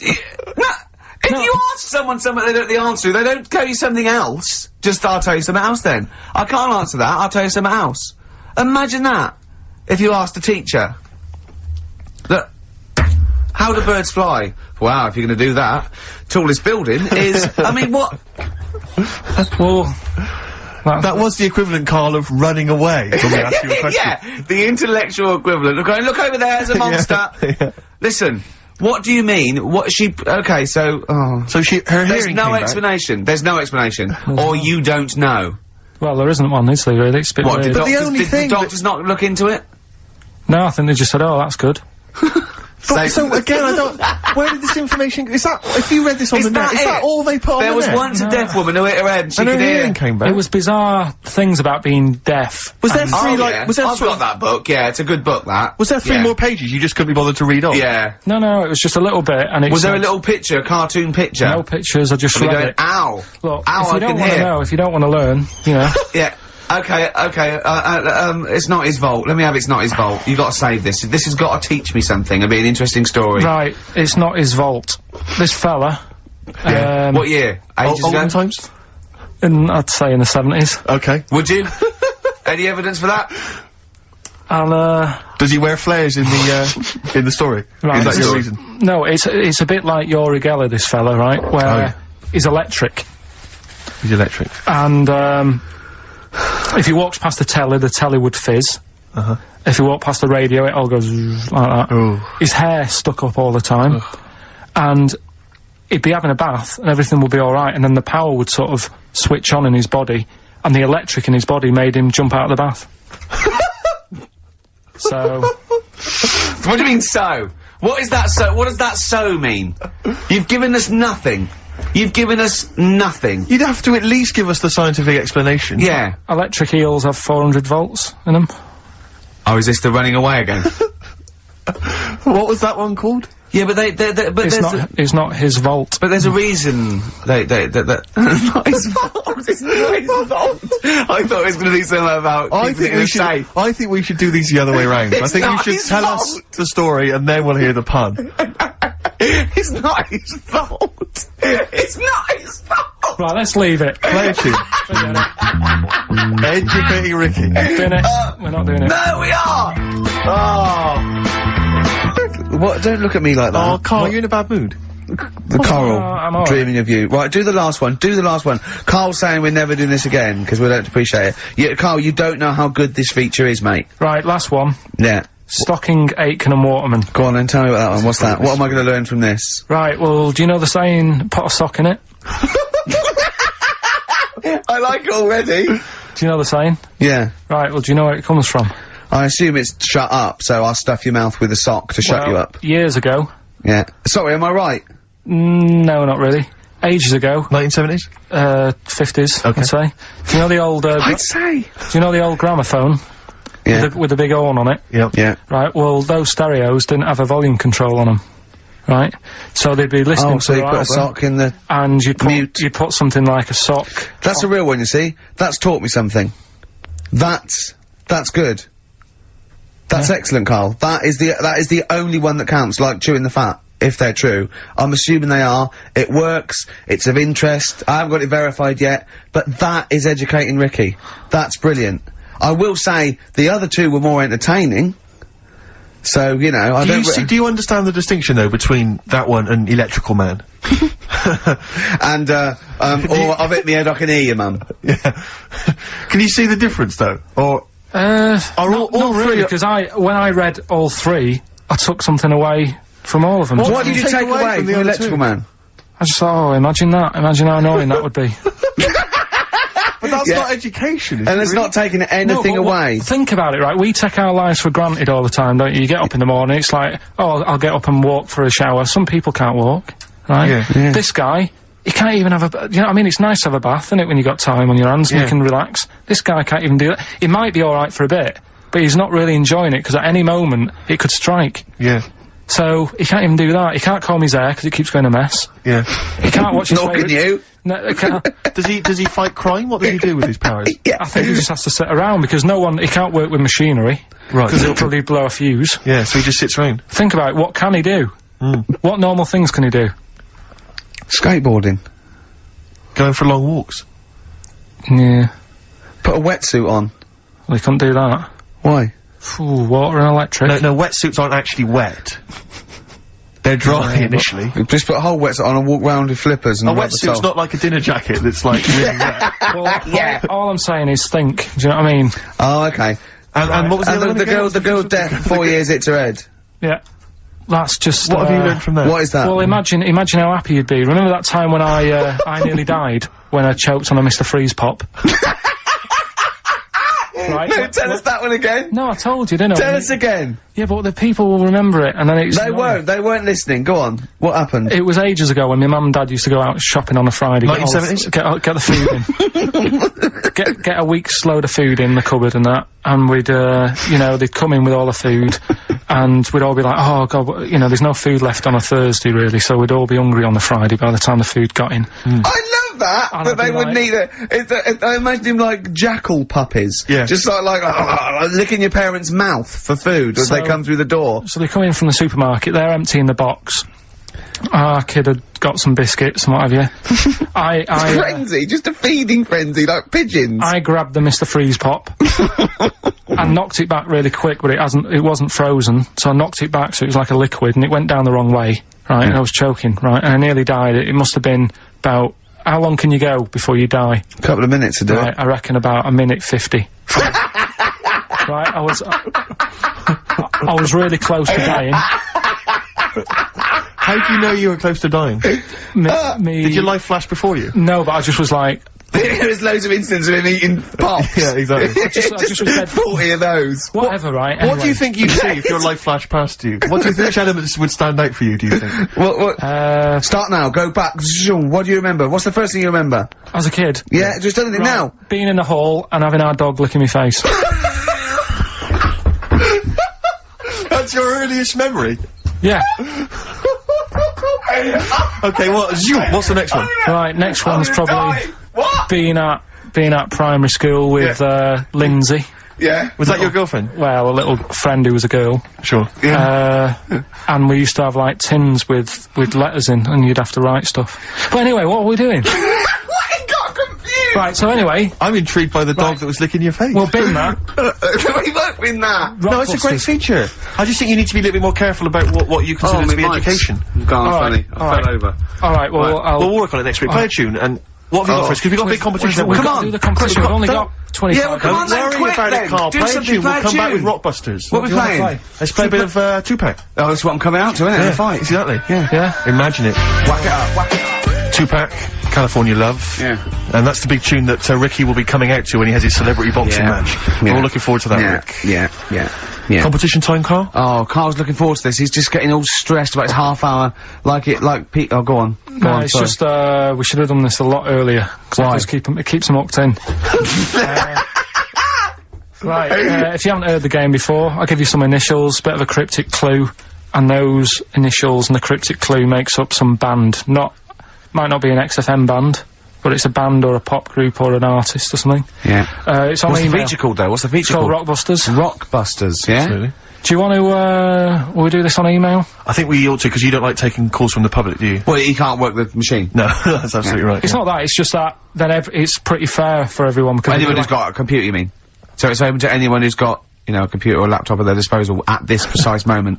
If No. you ask someone something they don't know the answer to, they don't tell you something else. Just, I'll tell you something else then. I can't answer that, I'll tell you something else. Imagine that, if you asked a teacher. That, how do birds fly? Wow, if you're gonna do that, tallest building is, I mean, what? Well, That was the equivalent, Karl, of running away when we asked you a question. Yeah, the intellectual equivalent. Look over there, there's a monster. Yeah. Listen, what do you mean? What okay, so, So her there's hearing no came back. explanation. There's no explanation. Or you don't know. well, there isn't one, is there, really? It's a bit What, weird. But the only did thing the doctors not look into it? No, I think they just said, oh, that's good. But, so again, I don't. Where did this information? Is that if you read this on Is the net? that Is that it? all they put on There the was net? once a deaf woman who hit her head and she And her could hear. hearing came back. It was bizarre things about being deaf. Was there And- three like? Yeah. Was there I've three? got that book, yeah, it's a good book, that. Was there three Yeah. more pages you just couldn't be bothered to read on? Yeah. No, it was just a little bit, and it Was there a said- little picture, a cartoon picture? No pictures, I just And we read going, it. ow! Look, Ow, if you I don't can want to hear. know, if you don't want to learn, you know. Yeah. Okay, it's not his fault. Let me have It's Not His Fault. You gotta save this. This has gotta teach me something. It'll be an interesting story. Right, It's Not His Vault. This fella, What year? Ages ago? Olden times. I'd say in the 70s, Okay. Would you? Any evidence for that? and, Does he wear flares in the story? Right. Is that your Story. reason? no, it's a bit like Yuri Geller, this fella, right, where Oh, yeah. he's electric, He's electric. and, if he walks past the telly would fizz. Uh-huh. If he walked past the radio, it all goes like that. Oh. His hair stuck up all the time, and he'd be having a bath, and everything would be alright, and then the power would sort of switch on in his body, and the electric in his body made him jump out of the bath. So... What do you mean, so? What is that so? What does that so mean? You've given us nothing. You've given us nothing. You'd have to at least give us the scientific explanation. Yeah. Electric eels have 400 volts in them. Oh, is this the running away again? What was that one called? Yeah, but It's not his vault. But there's a reason not his fault. It's not his fault. I thought it was going to be something about. I think we should do these the other way round. I think you should tell us the story and then we'll hear the pun. It's not his fault. It's not his fault. Right, let's leave it. Play a tune. Educating Ricky. Doing it. We're not doing it. No, we are. Oh. What? Don't look at me like that. Oh, Carl, you're in a bad mood. The Coral, I'm all dreaming of you. Right, do the last one. Do the last one. Carl's saying we're never doing this again because we don't appreciate it. Yeah, Carl, you don't know how good this feature is, mate. Right, last one. Yeah. Stocking, Aitken and Waterman. Go on then, tell me about that one. What's that? What am I going to learn from this? Right, well, do you know the saying, pot a sock in it? I like it already. Do you know the saying? Yeah. Right, well, do you know where it comes from? I assume it's shut up, so I'll stuff your mouth with a sock to shut you up. Years ago. Yeah. Sorry, am I right? No, not really. Ages ago. 1970s? 50s, Okay. I'd say. Do you know the old, I'd say. do you know the old gramophone? Yeah. With the big horn on it? Yep. Yeah. Right, well, those stereos didn't have a volume control on them. Right? So they'd be listening Oh, to so you their put a album, sock in the... and mute. you'd put something like a sock. That's a real one, you see. That's taught me something. That's good. That's excellent, Carl. That is the only one that counts, like chewing the fat, if they're true. I'm assuming they are. It works. It's of interest. I haven't got it verified yet, but that is educating Ricky. That's brilliant. I will say the other two were more entertaining. So, you know, I don't... Do you understand the distinction, though, between that one and Electrical Man? And, or I've hit my head, I can hear you, Mum. Yeah. Can you see the difference, though? Or... not really, because when I read all three, I took something away from all of them. What did you take away from the Electrical Man? I just thought, oh, imagine that. Imagine how annoying that would be. But that's not education, is And it it's really? not taking anything away. Think about it, right? We take our lives for granted all the time, don't you? You get up in the morning, it's like, oh, I'll get up and walk for a shower. Some people can't walk, right? Yeah. This guy, he can't even have you know what I mean? It's nice to have a bath, isn't it, when you got time on your hands and you can relax. This guy can't even do that. He might be alright for a bit, but he's not really enjoying it, because at any moment, it could strike. Yeah. So, he can't even do that. He can't comb his hair, because it keeps going a mess. Yeah. He can't watch his Nor can you. No, he can't. Does he fight crime? What does he do with his powers? Yeah. I think he just has to sit around, because he can't work with machinery. Right. Because he'll probably blow a fuse. Yeah, so he just sits around. Think about it, what can he do? What normal things can he do? Skateboarding. Going for long walks. Yeah. Put a wetsuit on. Well, he couldn't do that. Why? Ooh, water and electric. No, wetsuits aren't actually wet. They're dry initially. Just put a whole wetsuit on and walk round with flippers and A rub the wetsuit's sole. not like a dinner jacket that's like really wet. Well, all I'm saying is think. Do you know what I mean? Oh, okay. And what was the other one the again? girl's deaf for 4 years, hits her head. Yeah. That's just, What have you learned from that? What is that? Well, imagine how happy you'd be. Remember that time when I nearly died? When I choked on a Mr. Freeze Pop? Right? No, tell us that one again. No, I told you, didn't I? Tell us again. Yeah, but the people will remember it, and then it's... They weren't listening. Go on. What happened? It was ages ago when my mum and dad used to go out shopping on a Friday. 1970s? Get the food in. get a week's load of food in the cupboard and that, and we'd, you know, they'd come in with all the food, and we'd all be like, oh god, you know, there's no food left on a Thursday really, so we'd all be hungry on the Friday by the time the food got in. I love that! And That I'd they be wouldn't like- eat it. I imagine him like jackal puppies. Yeah. Just like licking your parents' mouth for food as they come through the door. So they come in from the supermarket, they're emptying the box. Our kid had got some biscuits and what have you. Frenzy, just a feeding frenzy, like pigeons. I grabbed the Mr. Freeze Pop and knocked it back really quick, but it wasn't frozen, so I knocked it back so it was like a liquid, and it went down the wrong way, right, and I was choking, right, and I nearly died. It must have been about, how long can you go before you die? A couple of minutes to do Right, it. I reckon about 1:50. Right, I was really close to dying. How do you know you were close to dying? Me, Did your life flash before you? No, but I just was like, There's loads of instances of him eating pops. Yeah, exactly. I just read 40 of those. whatever, right? What do anyway. you think you'd see if your life flashed past you? What do you think which elements would stand out for you, do you think? What? Start now, go back. Zoom. What do you remember? What's the first thing you remember? As a kid. Yeah, just anything now. Being in the hall and having our dog licking my face. That's your earliest memory? Yeah. Okay, what's the next one? Right, next one's probably What? being at primary school with, Lindsay. Yeah. Was that your girlfriend? Well, a little friend who was a girl. Sure. And we used to have, like, tins with letters in, and you'd have to write stuff. But anyway, what are we doing? What? It got confused. Right, so anyway, I'm intrigued by the dog that was licking your face. we'll bin that. We won't win that. no, it's a great feature. I just think you need to be a little bit more careful about what you consider to be education. Gone All funny. right, I all fell right. over. Alright, well, We'll work on it next week. Play a tune, and what have you got for us? Because we've got a big competition. We've Come got on. to do the competition. We've only got 25 Yeah, well, come on Don't then, worry quick about then. it, Carl. Do Play a something, tune. play We'll a come back with tune. Rockbusters. What are we do you wanna playing? play? Let's play a bit of Tupac. Oh, that's what I'm coming out to, isn't it? The fight. Exactly. Yeah? Imagine it. Whack it up, whack it up. Tupac, California Love. Yeah. And that's the big tune that Ricky will be coming out to when he has his celebrity boxing match. We're all looking forward to that, Rick. Yeah. Competition time, Carl? Oh, Carl's looking forward to this. He's just getting all stressed about his half hour. Pete. Oh, go on. Go No, on, it's sorry. just, we should have done this a lot earlier. Why? It keeps them hooked in. Right, if you haven't heard the game before, I'll give you some initials, bit of a cryptic clue, and those initials and the cryptic clue makes up some band. Might not be an XFM band, but it's a band or a pop group or an artist or something. Yeah. It's on What's the email. feature called, though? What's the feature It's called called? Rockbusters. Rockbusters, yeah? Absolutely. Do you want to, will we do this on email? I think we ought to, because you don't like taking calls from the public, do you? Well, he can't work the machine. No, that's absolutely right. It's not that, it's just that, then it's pretty fair for everyone because... Anyone who's got a computer, you mean? So it's open to anyone who's got, you know, a computer or a laptop at their disposal at this precise moment.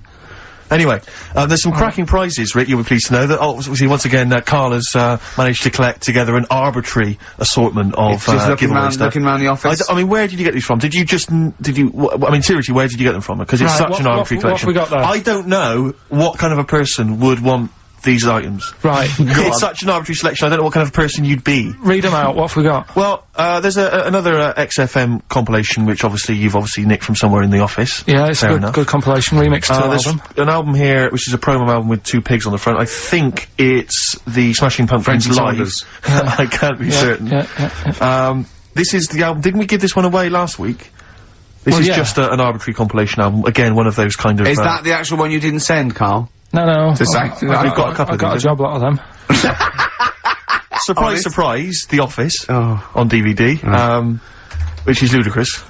Anyway, there's some cracking prizes, Rick, you'll be pleased to know that, obviously, once again, Carl has, managed to collect together an arbitrary assortment of, Just looking giveaway round, stuff. looking round the office. I mean, where did you get these from? I mean, seriously, where did you get them from? Because it's Right, such an arbitrary what have collection. we got there? I don't know what kind of a person would want these items. Right, It's such an arbitrary selection, I don't know what kind of person you'd be. read them out, what have we got? Well, there's another XFM compilation, which you've obviously nicked from somewhere in the office. Yeah, it's Fair a enough. good compilation, remix to There's album. an album here, which is a promo album with two pigs on the front. I think it's the Smashing Pumpkins Friends and live. Saunders. I can't be certain. Yeah. This is the album. Didn't we give this one away last week? This is just an arbitrary compilation album. Again, one of those kind of... Is that the actual one you didn't send, Carl? No. To say? I've We've got a couple I've of got a these, job lot of them. Surprise, Honest? surprise, The Office Oh. on DVD, which is ludicrous.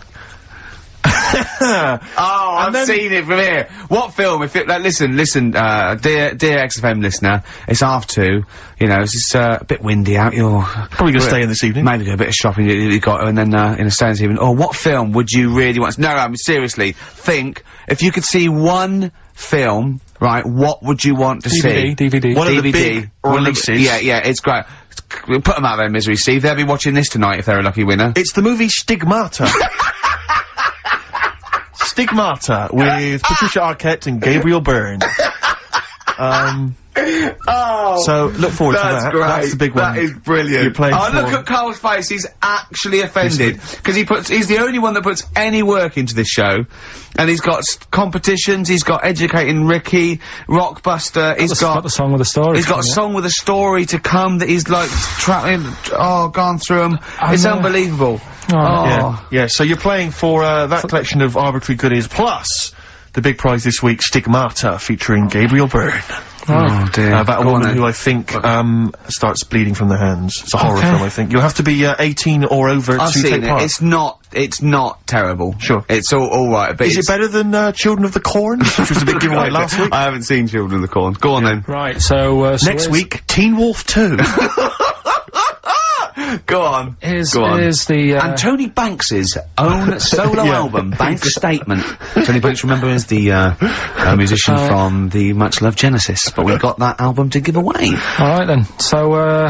Oh, I've seen it from here. What film? If it, listen, dear XFM listener, it's 2:30. You know, it's a bit windy out. You're Probably gonna stay in this evening. Maybe do a bit of shopping you got, and then in a stay this evening. Oh, what film would you really want? No, I mean seriously, think if you could see one film, right? What would you want to see? DVD. One of the DVD. big releases. Yeah, it's great. Put them out of their misery, Steve. They'll be watching this tonight if they're a lucky winner. It's the movie Stigmata. Stigmata with Patricia Arquette and Gabriel Byrne. So look forward to that. Great. That's the big one. That is brilliant. You're playing oh, for- look at Carl's face. He's actually offended because he's the only one that puts any work into this show, and he's got competitions. He's got Educating Ricky, Rockbuster. He's got the song with a story. He's got a song with a story to come that he's like gone through them. It's unbelievable. Yeah. So you're playing for that collection of arbitrary goodies, plus the big prize this week, Stigmata, featuring Gabriel Byrne. Oh dear. About a woman who I think starts bleeding from the hands. It's a horror film, I think. You'll have to be 18 or over I've to seen take it. part. It's not terrible. Sure. It's all right. But Is it better than Children of the Corn, which was the big giveaway last week? I haven't seen Children of the Corn. Go on then. Right, so Next week, Teen Wolf 2. Go on. Here's the, And Tony Banks's own solo album, Bank Statement. Tony Banks, remember, is the musician from the much-loved Genesis, but we've got that album to give away. Alright then, so,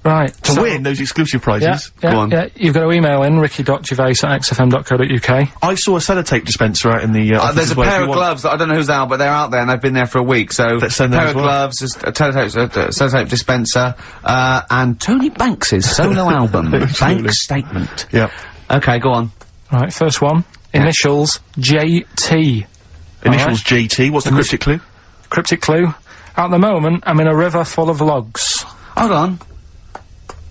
Right. To win those exclusive prizes. Yeah, Go on. Yeah, you've got to email in ricky.gervais@xfm.co.uk. I saw a sellotape dispenser out in the, office there's as a well, if pair you of want. gloves that I don't know who's out, but they're out there and they've been there for a week, so Let's send them pair as of well. gloves, a sellotape dispenser, and Tony Banks's solo album, Bank Statement. Yeah. Okay, go on. Right, first one. Initials JT. Initials JT. What's the cryptic clue? Cryptic clue. At the moment, I'm in a river full of logs. Hold on.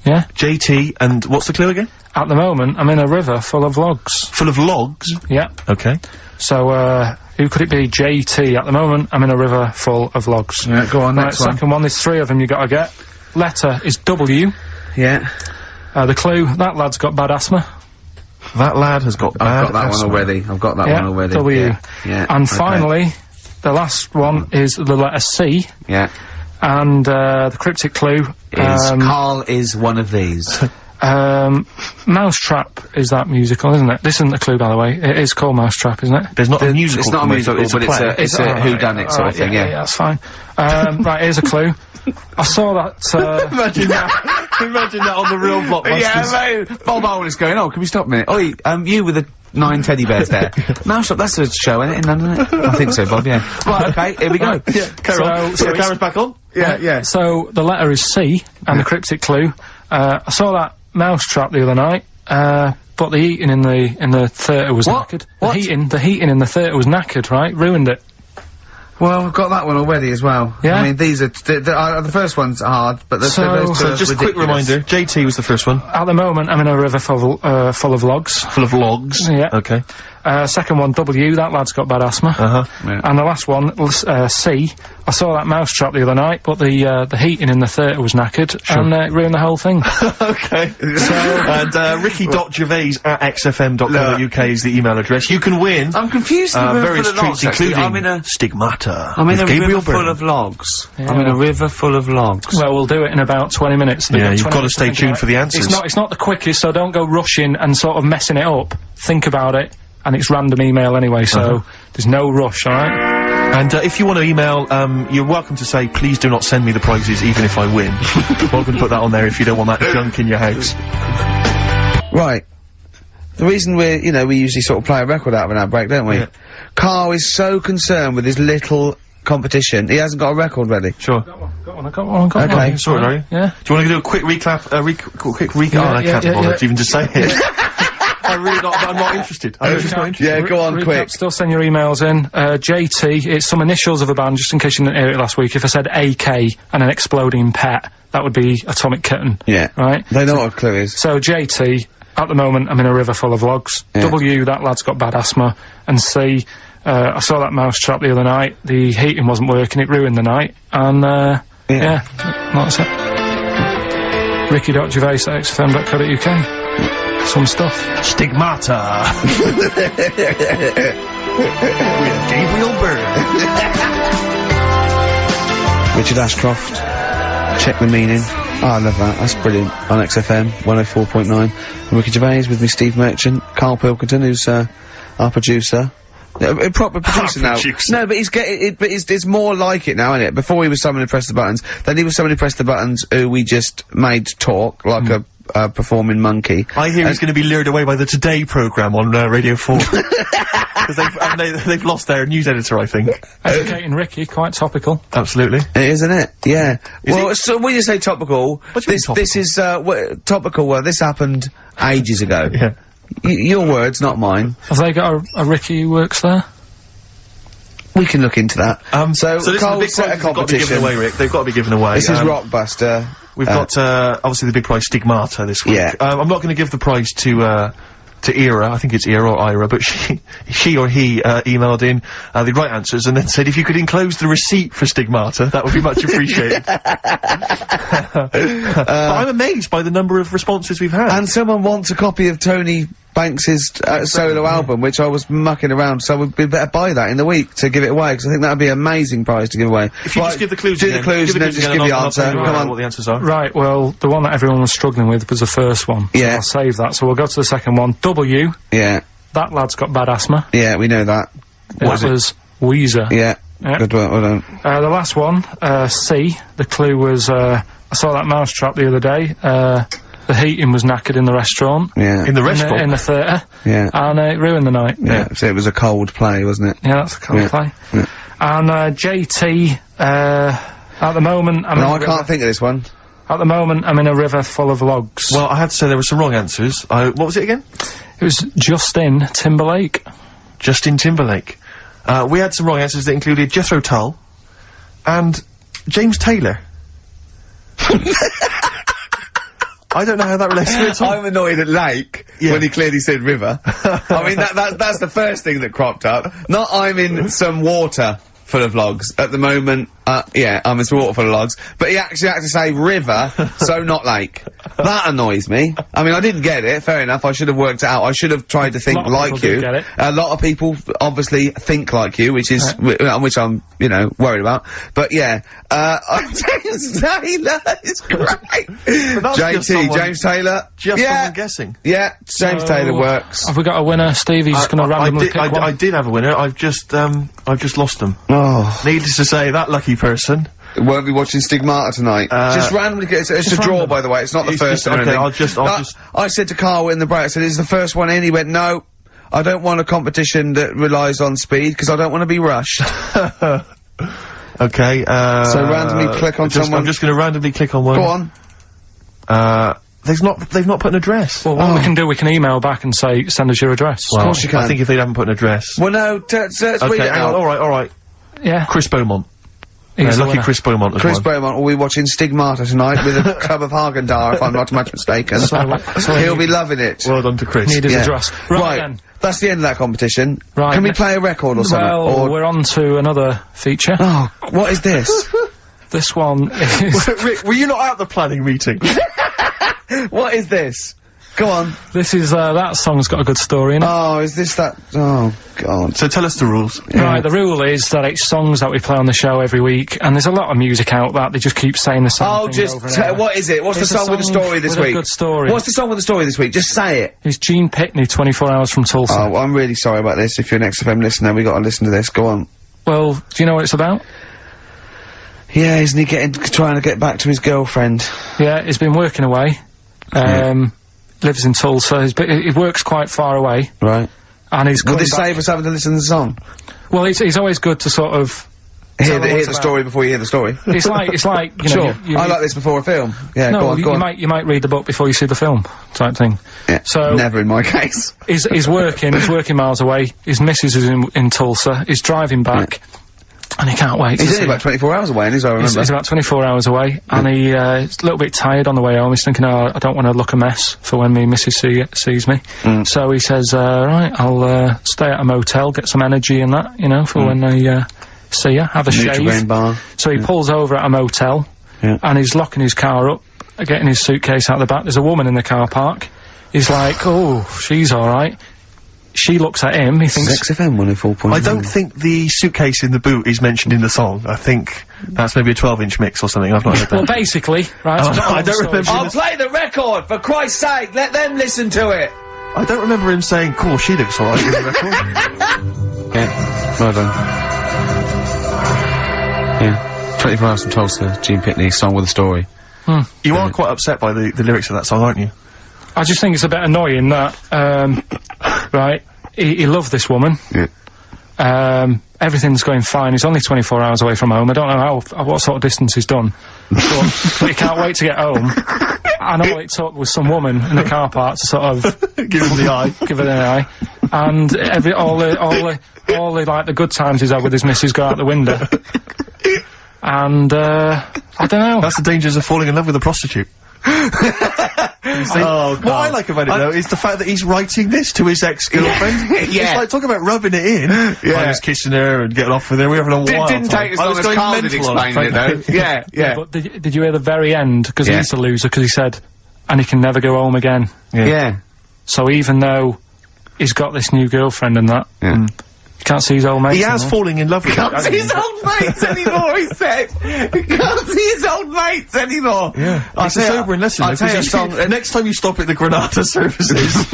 Yeah? JT, and what's the clue again? At the moment, I'm in a river full of logs. Full of logs? Yeah. Okay. So, who could it be? JT. At the moment, I'm in a river full of logs. Yeah, go on, Right, next one. second one, there's 3 of them you gotta get. Letter is W. Yeah. The clue, that lad's got bad asthma. That lad has got bad I've got that asthma. one already. I've got that Yeah, one already. W. Yeah. And okay. finally, the last one is the letter C. Yeah. And, the cryptic clue Is Karl is one of these. Mousetrap is that musical, isn't it? This isn't the clue, by the way. It is called Mousetrap, isn't it? There's not a musical. It's not a musical, it's a but play. it's a whodunit sort of thing, yeah. Yeah, that's fine. Right, here's a clue. I saw that, Imagine that. Imagine that on the real blockbusters. Yeah, mate. Bob Owen is going, oh, can we stop a minute? Oh, you with the 9 teddy bears there. Mousetrap, that's a show, isn't it, in London, isn't it? I think so, Bob, yeah. Right, okay, here we go. Yeah, carry on. So the camera's back on? Yeah. So, the letter is C, and the cryptic clue, I saw that Mousetrap the other night, but the heating in the theatre was What? knackered. What? The heating in the theatre was knackered, right? Ruined it. Well, I've got that one already as well. Yeah? I mean, these are, the first one's hard, but the those two So are just a quick ridiculous. reminder, JT was the first one. At the moment, I'm in a river full of logs. Full of logs. Yeah. Okay. Second one, W, that lad's got bad asthma. Uh-huh. Yeah. And the last one, C, I saw that Mousetrap the other night, but the heating in the theatre was knackered, and it ruined the whole thing. Okay. And, ricky.gervais@xfm.co.uk is the email address. You can win, I'm confused with various full of logs, treats, including actually. I'm in a Stigmata. I'm in with a Gabriel river full Byrne. of logs. Yeah. I'm in a river full of logs. Well, we'll do it in about 20 minutes. Yeah, you've 20 got to minutes stay think tuned about for it. the answers. It's not the quickest, so don't go rushing and sort of messing it up. Think about it, and it's random email anyway, so there's no rush, alright? And if you want to email, you're welcome to say, please do not send me the prizes even if I win. Welcome to put that on there if you don't want that junk in your house. Right. The reason we usually sort of play a record out of an ad break, don't we? Yeah. Carl is so concerned with his little competition, he hasn't got a record ready. Sure. Got one. Okay. Sorry, are you? Yeah. Do you want to do a quick recap, quick recap? Yeah, I yeah, can't yeah, bother yeah. to even just say it. I'm not interested. I'm just not interested. Yeah, go on, Recap, quick. Still send your emails in. JT, it's some initials of a band, just in case you didn't hear it last week. If I said AK and an exploding pet, that would be Atomic Kitten. Yeah. Right? They know what a clue is. So JT, at the moment, I'm in a river full of logs. Yeah. W, that lad's got bad asthma. And C, I saw that Mousetrap the other night. The heating wasn't working, it ruined the night. And, yeah, that's it. ricky.gervais@xfm.co.uk. Some stuff. Stigmata. With Gabriel Byrne. Richard Ashcroft. Check the meaning. Oh, I love that. That's brilliant. On XFM 104.9. Ricky Gervais with me, Steve Merchant. Karl Pilkington, who's our producer. A proper producer now. producer. No, but he's getting but it's more like it now, isn't it? Before he was someone who pressed the buttons, then he was someone who pressed the buttons who we just made talk like a performing monkey. I hear he's going to be lured away by the Today programme on Radio 4. Because they've lost their news editor, I think. Educating Ricky, quite topical. Absolutely. It is, isn't it? Yeah. Well, so when you say topical, What do you mean this is topical. Well, this happened ages ago. Yeah. Your words, not mine. Have they got a Ricky who works there? We can look into that. So this is the Carl big set a prizes have got to be competition. given away, Rick. They've got to be given away. This is Rockbuster. We've got, obviously the big prize Stigmata this week. Yeah. I'm not going to give the prize to Ira, I think it's Ira or Ira, but she or he, emailed in, the right answers and then said if you could enclose the receipt for Stigmata, that would be much appreciated. But I'm amazed by the number of responses we've had. And someone wants a copy of Tony Banks's solo album, which I was mucking around, so we'd better buy that in the week to give it away, because I think that'd be an amazing prize to give away. If you just give the clues do again. the clues Give and then clues just again give the I'll answer. tell you Come what on. the answers are. Right, well, the one that everyone was struggling with was the first one. So Yeah. I'll save that, so we'll go to the second one. W, Yeah, that lad's got bad asthma. yeah, we know that. That was Weezer. Yeah, Yeah. good one, well done. The last one, C, the clue was, I saw that mousetrap the other day. The heating was knackered in the restaurant. Yeah. In the restaurant? In the theatre. Yeah. And it ruined the night. Yeah. So it was a cold play, wasn't it? Yeah, that's a cold play. Yeah. And JT, at the moment, No, I can't think of this one. At the moment, I'm in a river full of logs. Well, I had to say there were some wrong answers. What was it again? It was Justin Timberlake. Justin Timberlake. We had some wrong answers that included Jethro Tull and James Taylor. I don't know how that relates to it at all. I'm annoyed at Lake when he clearly said river. I mean, that's the first thing that cropped up. Not I'm in some water full of logs at the moment. Yeah, I'm in some water full of logs. But he actually had to say river, so not lake. That annoys me. I mean, I didn't get it. Fair enough. I should have worked it out. I should have tried to think like you. Get it. A lot of people obviously think like you, which is which I'm, you know, worried about. But yeah, James Taylor is great. James Taylor. Just someone guessing. Yeah, James Taylor works. Have we got a winner, Steve? He's just going to randomly pick one. I did have a winner. I've just lost them. Oh. Needless to say, that lucky person won't be watching Stigmata tonight. Just randomly get it's a draw, by the way. It's not the first one. Okay, anything. I said to Carl in the break, I said, "Is the first one in?" He went, "No, I don't want a competition that relies on speed because I don't want to be rushed." Okay. So randomly click on someone. I'm just going to randomly click on one. Go on. They've not put an address. Well, what we can do, we can email back and say, send us your address. Well, of course you can. I think if they haven't put an address. Well, no, let's read it hang out. on, alright. Yeah. Chris Beaumont. He's Lucky Chris Beaumont as Chris one. Beaumont will be watching Stigmata tonight with a club of Hagen-Dazs, if I'm not much mistaken. So he'll be loving it. Well done to Chris. Need his address. Right then. That's the end of that competition. Right. Can we play a record or something? Well, we're on to another feature. Oh, what is this? This one is... Rick, were you not at the planning meeting? What is this? Go on. This is, that song's got a good story in it. Oh, is this that? Oh, God. So tell us the rules. Right, the rule is that it's songs that we play on the show every week, and there's a lot of music out that they just keep saying the same thing over and over. What is it? What's It's the song with the story this week? A good story. What's the song with the story this week? Just say it. It's Gene Pitney, 24 Hours from Tulsa. Oh, I'm really sorry about this. If you're an XFM listener, we got to listen to this. Go on. Well, do you know what it's about? Yeah, isn't he trying to get back to his girlfriend? Yeah, he's been working away. Lives in Tulsa. He works quite far away. Right. And he's Will this save us having to listen to the song? Well, it's always good to sort of hear the story before you hear the story. It's like you know. Sure. I like this before a film. Yeah. No, go on. you might read the book before you see the film, type thing. Yeah. So never in my case. He's working miles away. His missus is in Tulsa. He's driving back. Yeah. And he can't wait. He's only about 24 hours away, as I remember. He's about 24 hours away, and he's a little bit tired on the way home. He's thinking, oh, I don't want to look a mess for when me missus sees me. So he says, right, I'll stay at a motel, get some energy and that, you know, for when I see her, have a shave. Bar. So he pulls over at a motel, and he's locking his car up, getting his suitcase out the back. There's a woman in the car park. He's like, oh, she's alright. She looks at him, he thinks... XFM 104.9. I don't think the suitcase in the boot is mentioned in the song. I think that's maybe a 12-inch mix or something. I've not heard that. Well, basically, right... I don't remember... I'll play the record, for Christ's sake! Let them listen to it! I don't remember him saying, cool, she looks alright in the record. Yeah, well done. Yeah. 24 Hours from Tulsa, Gene Pitney, song with a story. You are quite upset by the lyrics of that song, aren't you? I just think it's a bit annoying that, right, he loved this woman. Yeah. Everything's going fine. He's only 24 hours away from home. I don't know what sort of distance he's done. but he can't wait to get home. And all it took was some woman in the car park to sort of... give him the eye. Give her the eye. And all the, like, the good times he's had with his missus go out the window. And, I don't know. That's the dangers of falling in love with a prostitute. What I like about it, though, is the fact that he's writing this to his ex-girlfriend. Yeah. It's like, talking about rubbing it in. Yeah. I was kissing her and getting off with her, we were having a wild Didn't take as long as Carl did explain it, though. Yeah. But did you hear the very end? Because he's the loser, because he said, and he can never go home again. Yeah. So even though he's got this new girlfriend and that, he can't see his old mates anymore. He has falling in love with her. He can't see his old mates anymore, he said. He can't see his old mates anymore. Yeah. It's a sobering lesson. I'll tell you a song. Next time you stop at the Granada services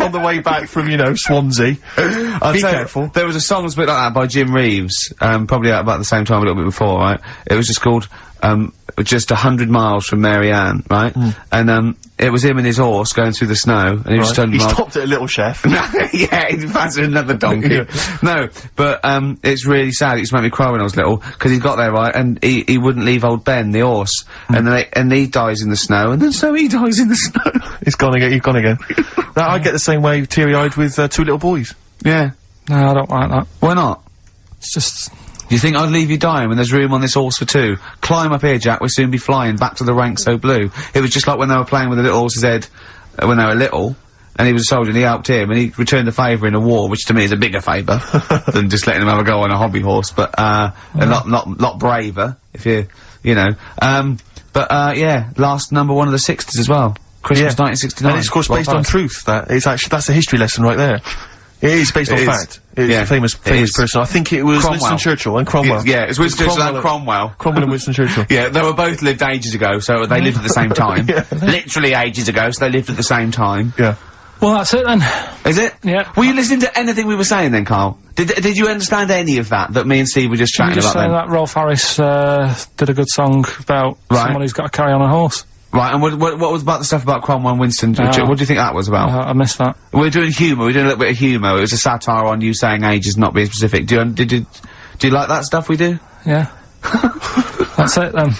on the way back from, you know, Swansea, be careful. There was a song that was a bit like that by Jim Reeves, probably about the same time, a little bit before, right? It was just called, just 100 miles from Mary Ann, right? And, it was him and his horse going through the snow, and he was just 100 He miles. stopped at a little chef. Yeah, he fancied another donkey. No, but, it's really sad. It used to make me cry when I was little, because he got there, right, and he wouldn't leave old Ben, the horse. And he dies in the snow, and then so he dies in the snow. He's gone again. Now, I get the same way, teary-eyed, with two little boys. Yeah. No, I don't like that. Why not? It's just... You think I'd leave you dying when there's room on this horse for two? Climb up here, Jack, we'll soon be flying back to the ranks so blue. It was just like when they were playing with the little horse's head, when they were little, and he was a soldier and he helped him, and he returned the favour in a war, which to me is a bigger favour than just letting him have a go on a hobby horse, but, a lot braver, if you know. Yeah, last number 1 of the 60s as well. Christmas 1969. And it's, of course, based on truth, that's a history lesson right there. It is based on fact. It's a famous person. I think it was Cromwell. Winston Churchill and Cromwell. Yeah, it's Winston Churchill and Cromwell. Cromwell and Winston Churchill. Yeah, they were both lived ages ago, so they lived at the same time. Literally ages ago, so they lived at the same time. Yeah. Well, that's it then. Is it? Yeah. Were you listening to anything we were saying then, Carl? Did you understand any of that me and Steve were just chatting You just about say then? that Rolf Harris, did a good song about someone who's got to carry on a horse. Right, and what was about the stuff about Cromwell and Winston? What do you think that was about? I missed that. We're doing humour, we're doing a little bit of humour. It was a satire on you saying age is not being specific. Do you like that stuff we do? Yeah. That's it then.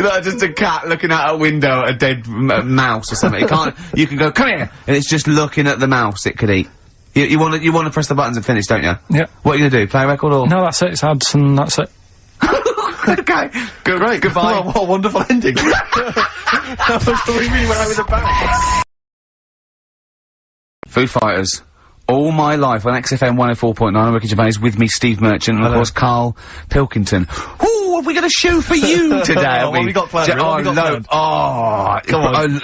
Like just a cat looking out a window at a dead mouse or something. You can go, come here! And it's just looking at the mouse it could eat. You wanna press the buttons and finish, don't you? Yeah. What are you gonna do? Play a record or? No, that's it. It's ads and that's it. Okay. Great. Goodbye. What a wonderful ending. That was the way we went out with a bang. Foo Fighters. All my life on XFM 104.9, I'm Ricky Gervais, with me, Steve Merchant, and of course, Karl Pilkington. Ooh, have we got a show for you today? What have we got planned?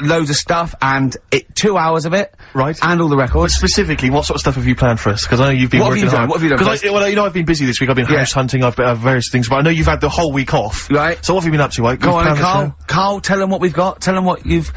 Loads of stuff, and 2 hours of it. Right. And all the records. Specifically, what sort of stuff have you planned for us? Because I know you've been working hard. What have you done? Because well, you know, I've been busy this week. I've been house hunting. I've various things, but I know you've had the whole week off. Right. So what have you been up to? Like, go on, Karl. Karl, tell them what we've got. Tell them what we've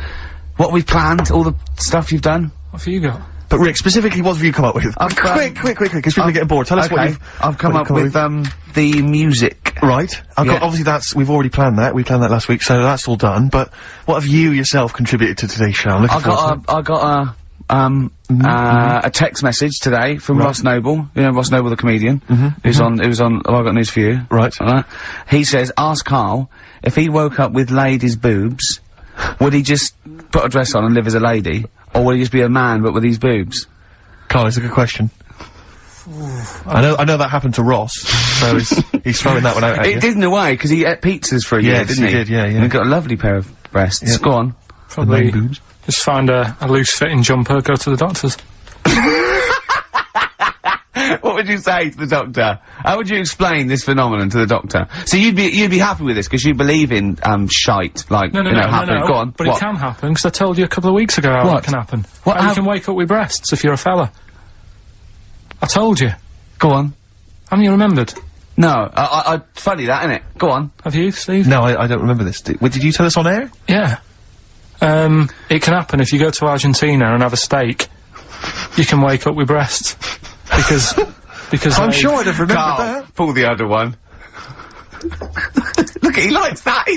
planned. All the stuff you've done. What have you got? But Rick, specifically, what have you come up with? Quick, because people are getting bored. Tell us what you've... I've come up with, the music. Right. Obviously we've already planned that. We planned that last week, so that's all done. But what have you yourself contributed to today's show? I'm looking forward to it. I got a text message today from Ross Noble. You know Ross Noble, the comedian? Who's on, oh, I've got news for you. Right. He says, ask Karl, if he woke up with ladies' boobs, would he just put a dress on and live as a lady? Or would he just be a man, but with these boobs? Carl, it's a good question. I know that happened to Ross, so he's throwing that one out at you. It did in a way, because he ate pizzas for a year, didn't he? Yes, he did, yeah. And he got a lovely pair of breasts. Yeah. Go on. Probably just find a loose-fitting jumper, go to the doctor's. What would you say to the doctor? How would you explain this phenomenon to the doctor? So you'd be happy with this because you believe in shite like happening. Go on. But it can happen because I told you a couple of weeks ago how it can happen. How you can wake up with breasts if you're a fella. I told you. Go on. Haven't you remembered? No. Funny that, innit? Go on. Have you, Steve? No, I don't remember this. Did you tell us on air? Yeah. It can happen if you go to Argentina and have a steak. You can wake up with breasts. Because I'm sure I'd have remembered that. Pull the other one. Look, he likes that.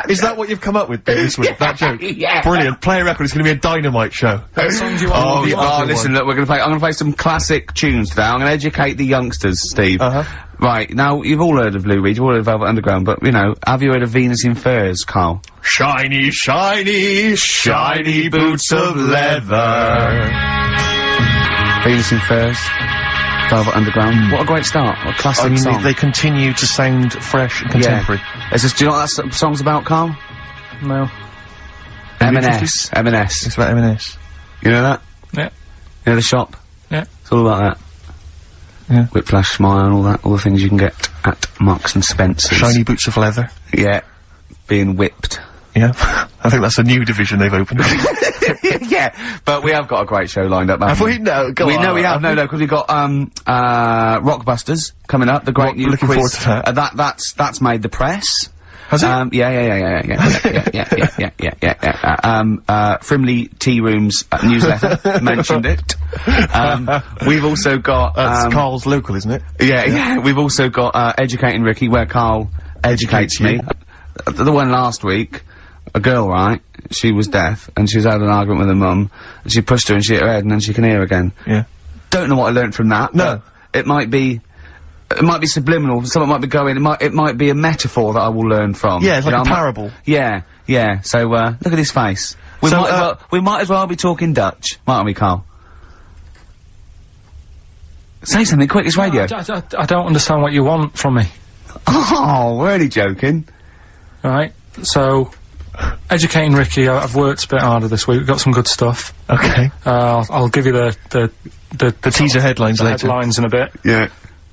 Is that what you've come up with this week? That joke? Yeah. Brilliant. Play a record. It's going to be a dynamite show. Songs you want listen, look, I'm going to play some classic tunes today. I'm going to educate the youngsters, Steve. Right, now, you've all heard of Lou Reed, you've all heard of Velvet Underground, but, you know, have you heard of Venus in Furs, Karl? Shiny, shiny, shiny boots of leather. Venus in Furs. Velvet Underground. What a great start. What a classic song. They continue to sound fresh and contemporary. Yeah. Do you know what that song's about, Karl? No. M&S. M&S. It's about M&S. You know that? Yeah. You know the shop? Yeah. It's all about that. Yeah. Whiplash, Smile and all that, all the things you can get at Marks and Spencer's. Shiny boots of leather. Yeah. Being whipped. Yeah. I think that's a new division they've opened. Yeah, but we have got a great show lined up, haven't we? We have. No, because we've got, Rockbusters coming up, the great new looking quiz. Forward to that. That's made the press. Has it? Yeah. Frimley Tea Rooms newsletter mentioned it. We've also got, that's Karl's local, isn't it? Yeah. We've also got, Educating Ricky, where Karl, educates me. The one last week, a girl, right? She was deaf, and she was having an argument with her mum, and she pushed her and she hit her head, and then she can hear again. Yeah. Don't know what I learned from that. No. It might be subliminal, something might be going, it might be a metaphor that I will learn from. Yeah, it's like a parable. Yeah, so, look at his face. We might as well be talking Dutch, mightn't we, Carl? Say something quick, it's radio. I don't understand what you want from me. Oh, we're only joking. Right, so, educating Ricky, I've worked a bit harder this week, we've got some good stuff. Okay. I'll give you the teaser headlines later. Headlines in a bit. Yeah.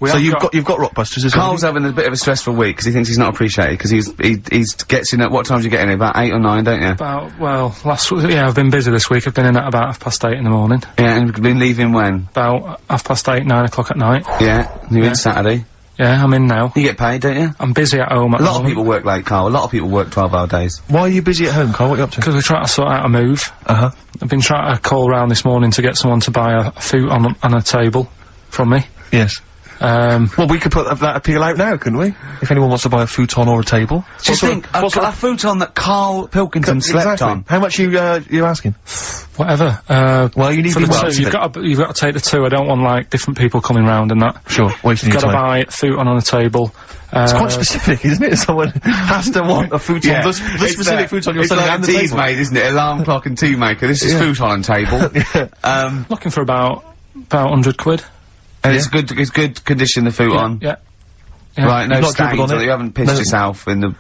So you've got Rockbusters, isn't Carl's having a bit of a stressful week because he thinks he's not appreciated because he gets in at, what time do you get in? About 8 or 9, don't you? I've been busy this week. I've been in at about 8:30 in the morning. Yeah, and been leaving when? About 8:30, 9 o'clock at night. Yeah, you're in Saturday. Yeah, I'm in now. You get paid, don't you? I'm busy at home at A lot of people work late, Carl. A lot of people work 12-hour days. Why are you busy at home, Carl? What are you up to? Because we're trying to sort out a move. Uh-huh. I've been trying to call round this morning to get someone to buy a futon on a table from me. Yes. Well, we could put that appeal out now, couldn't we? If anyone wants to buy a futon or a table. Just think, a futon that Karl Pilkington slept on. How much you asking? Whatever. Well, you need for to the two, you've got to take the two. I don't want, like, different people coming round and that. Sure, wasting your time. Gotta buy a futon on a table. It's quite specific, isn't it? Someone has to want a futon. Yeah. The specific futon you're selling and the table. It's like a tea's made, isn't it? Alarm clock and tea maker. This is futon and table. Looking for about 100 quid. And it's good condition, the futon. Yeah. Right, no not stains, on it? you haven't pissed yourself in the,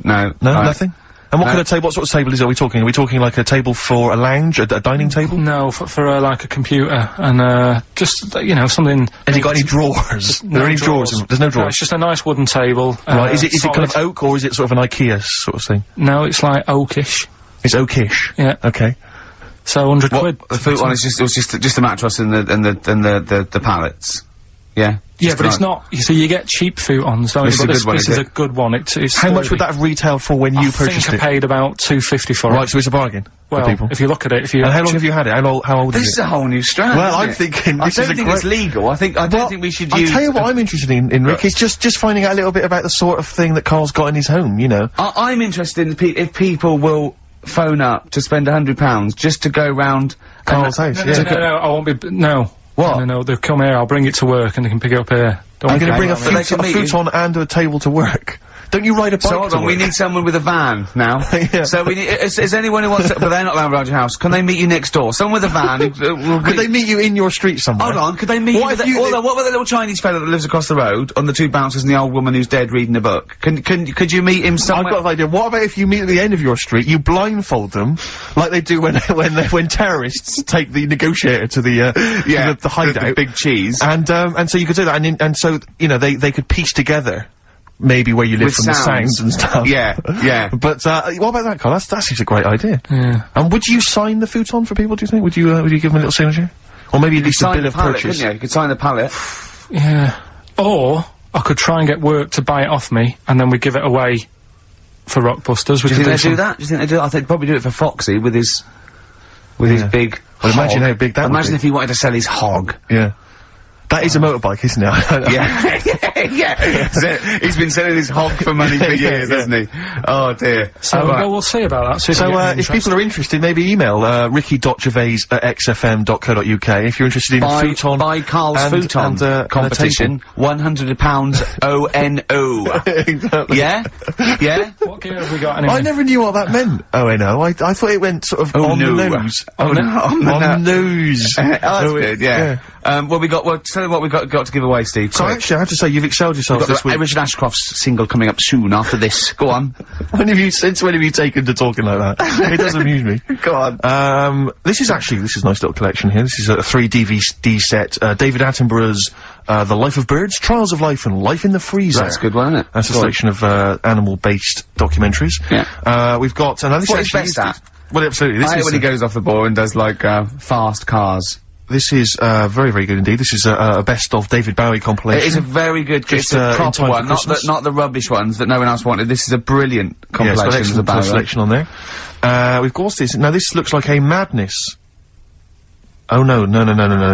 No, nothing? And what kind of table, what sort of table is it? Are we talking like a table for a lounge, a dining table? No, for like a computer, and just, you know, something... Has it got any drawers? No, are there any drawers? There's no drawers? No, it's just a nice wooden table. Right, is it kind of oak, or is it sort of an IKEA sort of thing? No, it's like oakish. It's oakish? Yeah. Okay. So 100 quid. The futon is just a mattress and the pallets. Yeah. Yeah, but it's not. You see, you get cheap futons, don't you? But this is a good one. It's how much would that have retailed for when you purchased it? I think I paid about $2.50 for it. Right, so it's a bargain. Well, for people. If you look at it, and how long have you had it? How old is it? This is a whole new strand. Well, I'm thinking I don't think it's legal. I don't think we should use. I'll tell you what I'm interested in, Rick, is just finding out a little bit about the sort of thing that Carl's got in his home. You know. I'm interested in if people will phone up to spend £100 just to go round Carl's house. No, I won't be. No. What? No, they'll come here, I'll bring it to work and they can pick it up here. I'm gonna bring a futon and a table to work. Don't you ride a bike So hold on, we need someone with a van now. Yeah. So we need, is anyone who wants to, but they're not around your house, can they meet you next door? Someone with a van could they meet you in your street somewhere? Hold on, could they meet what what about the little Chinese fella that lives across the road, on the two bouncers and the old woman who's dead reading a book? Could you meet him somewhere? I've got an idea. What about if you meet at the end of your street, you blindfold them, like they do when terrorists take the negotiator to the hideout. The big cheese. And so you could do that, and so, you know, they could piece together maybe where you live from the sounds and stuff. Yeah, yeah. But, what about that, Carl? That's a great idea. Yeah. And would you sign the futon for people, do you think? Would you give them a little signature? Or maybe at least a bill of purchase? You could sign the pallet. Yeah. Or, I could try and get work to buy it off me, and then we give it away for Rockbusters. Do you think they do that? Do you think they do that? I think they'd probably do it for Foxy with his big Well, imagine how big that would be. Imagine if he wanted to sell his hog. Yeah. That is a motorbike, isn't it? yeah. He's been selling his hog for money for years, hasn't he? Oh dear. So, well, we'll see about that. So if people are interested, maybe email, ricky.gervais@xfm.co.uk if you're interested in futon. Buy Carl's futon competition, £100 ONO. Exactly. Yeah? Yeah? What gear have we got anyway? I never knew what that meant, ONO. I thought it went sort of on the nose. On the nose. Oh, that's good, yeah. Tell me what we've got to give away, Steve. So actually, I have to say, you've excelled yourself this week. Richard Ashcroft's single coming up soon after this. Go on. Since when have you taken to talking like that? It does amuse me. Go on. This is a nice little collection here. This is a 3 DVD set. David Attenborough's, The Life of Birds, Trials of Life, and Life in the Freezer. That's a good one, isn't it? That's a selection of, animal-based documentaries. Yeah. We've got, and this what is best at? Well, absolutely. I hate when he goes off the ball and does, like, fast cars. This is, very, very good indeed. This is a best of David Bowie compilation. It is a very good, it's a proper one, not the rubbish ones that no one else wanted. This is a brilliant compilation. Yeah, it's got excellent selection on there. We've got this. Now, this looks like a Madness Oh no,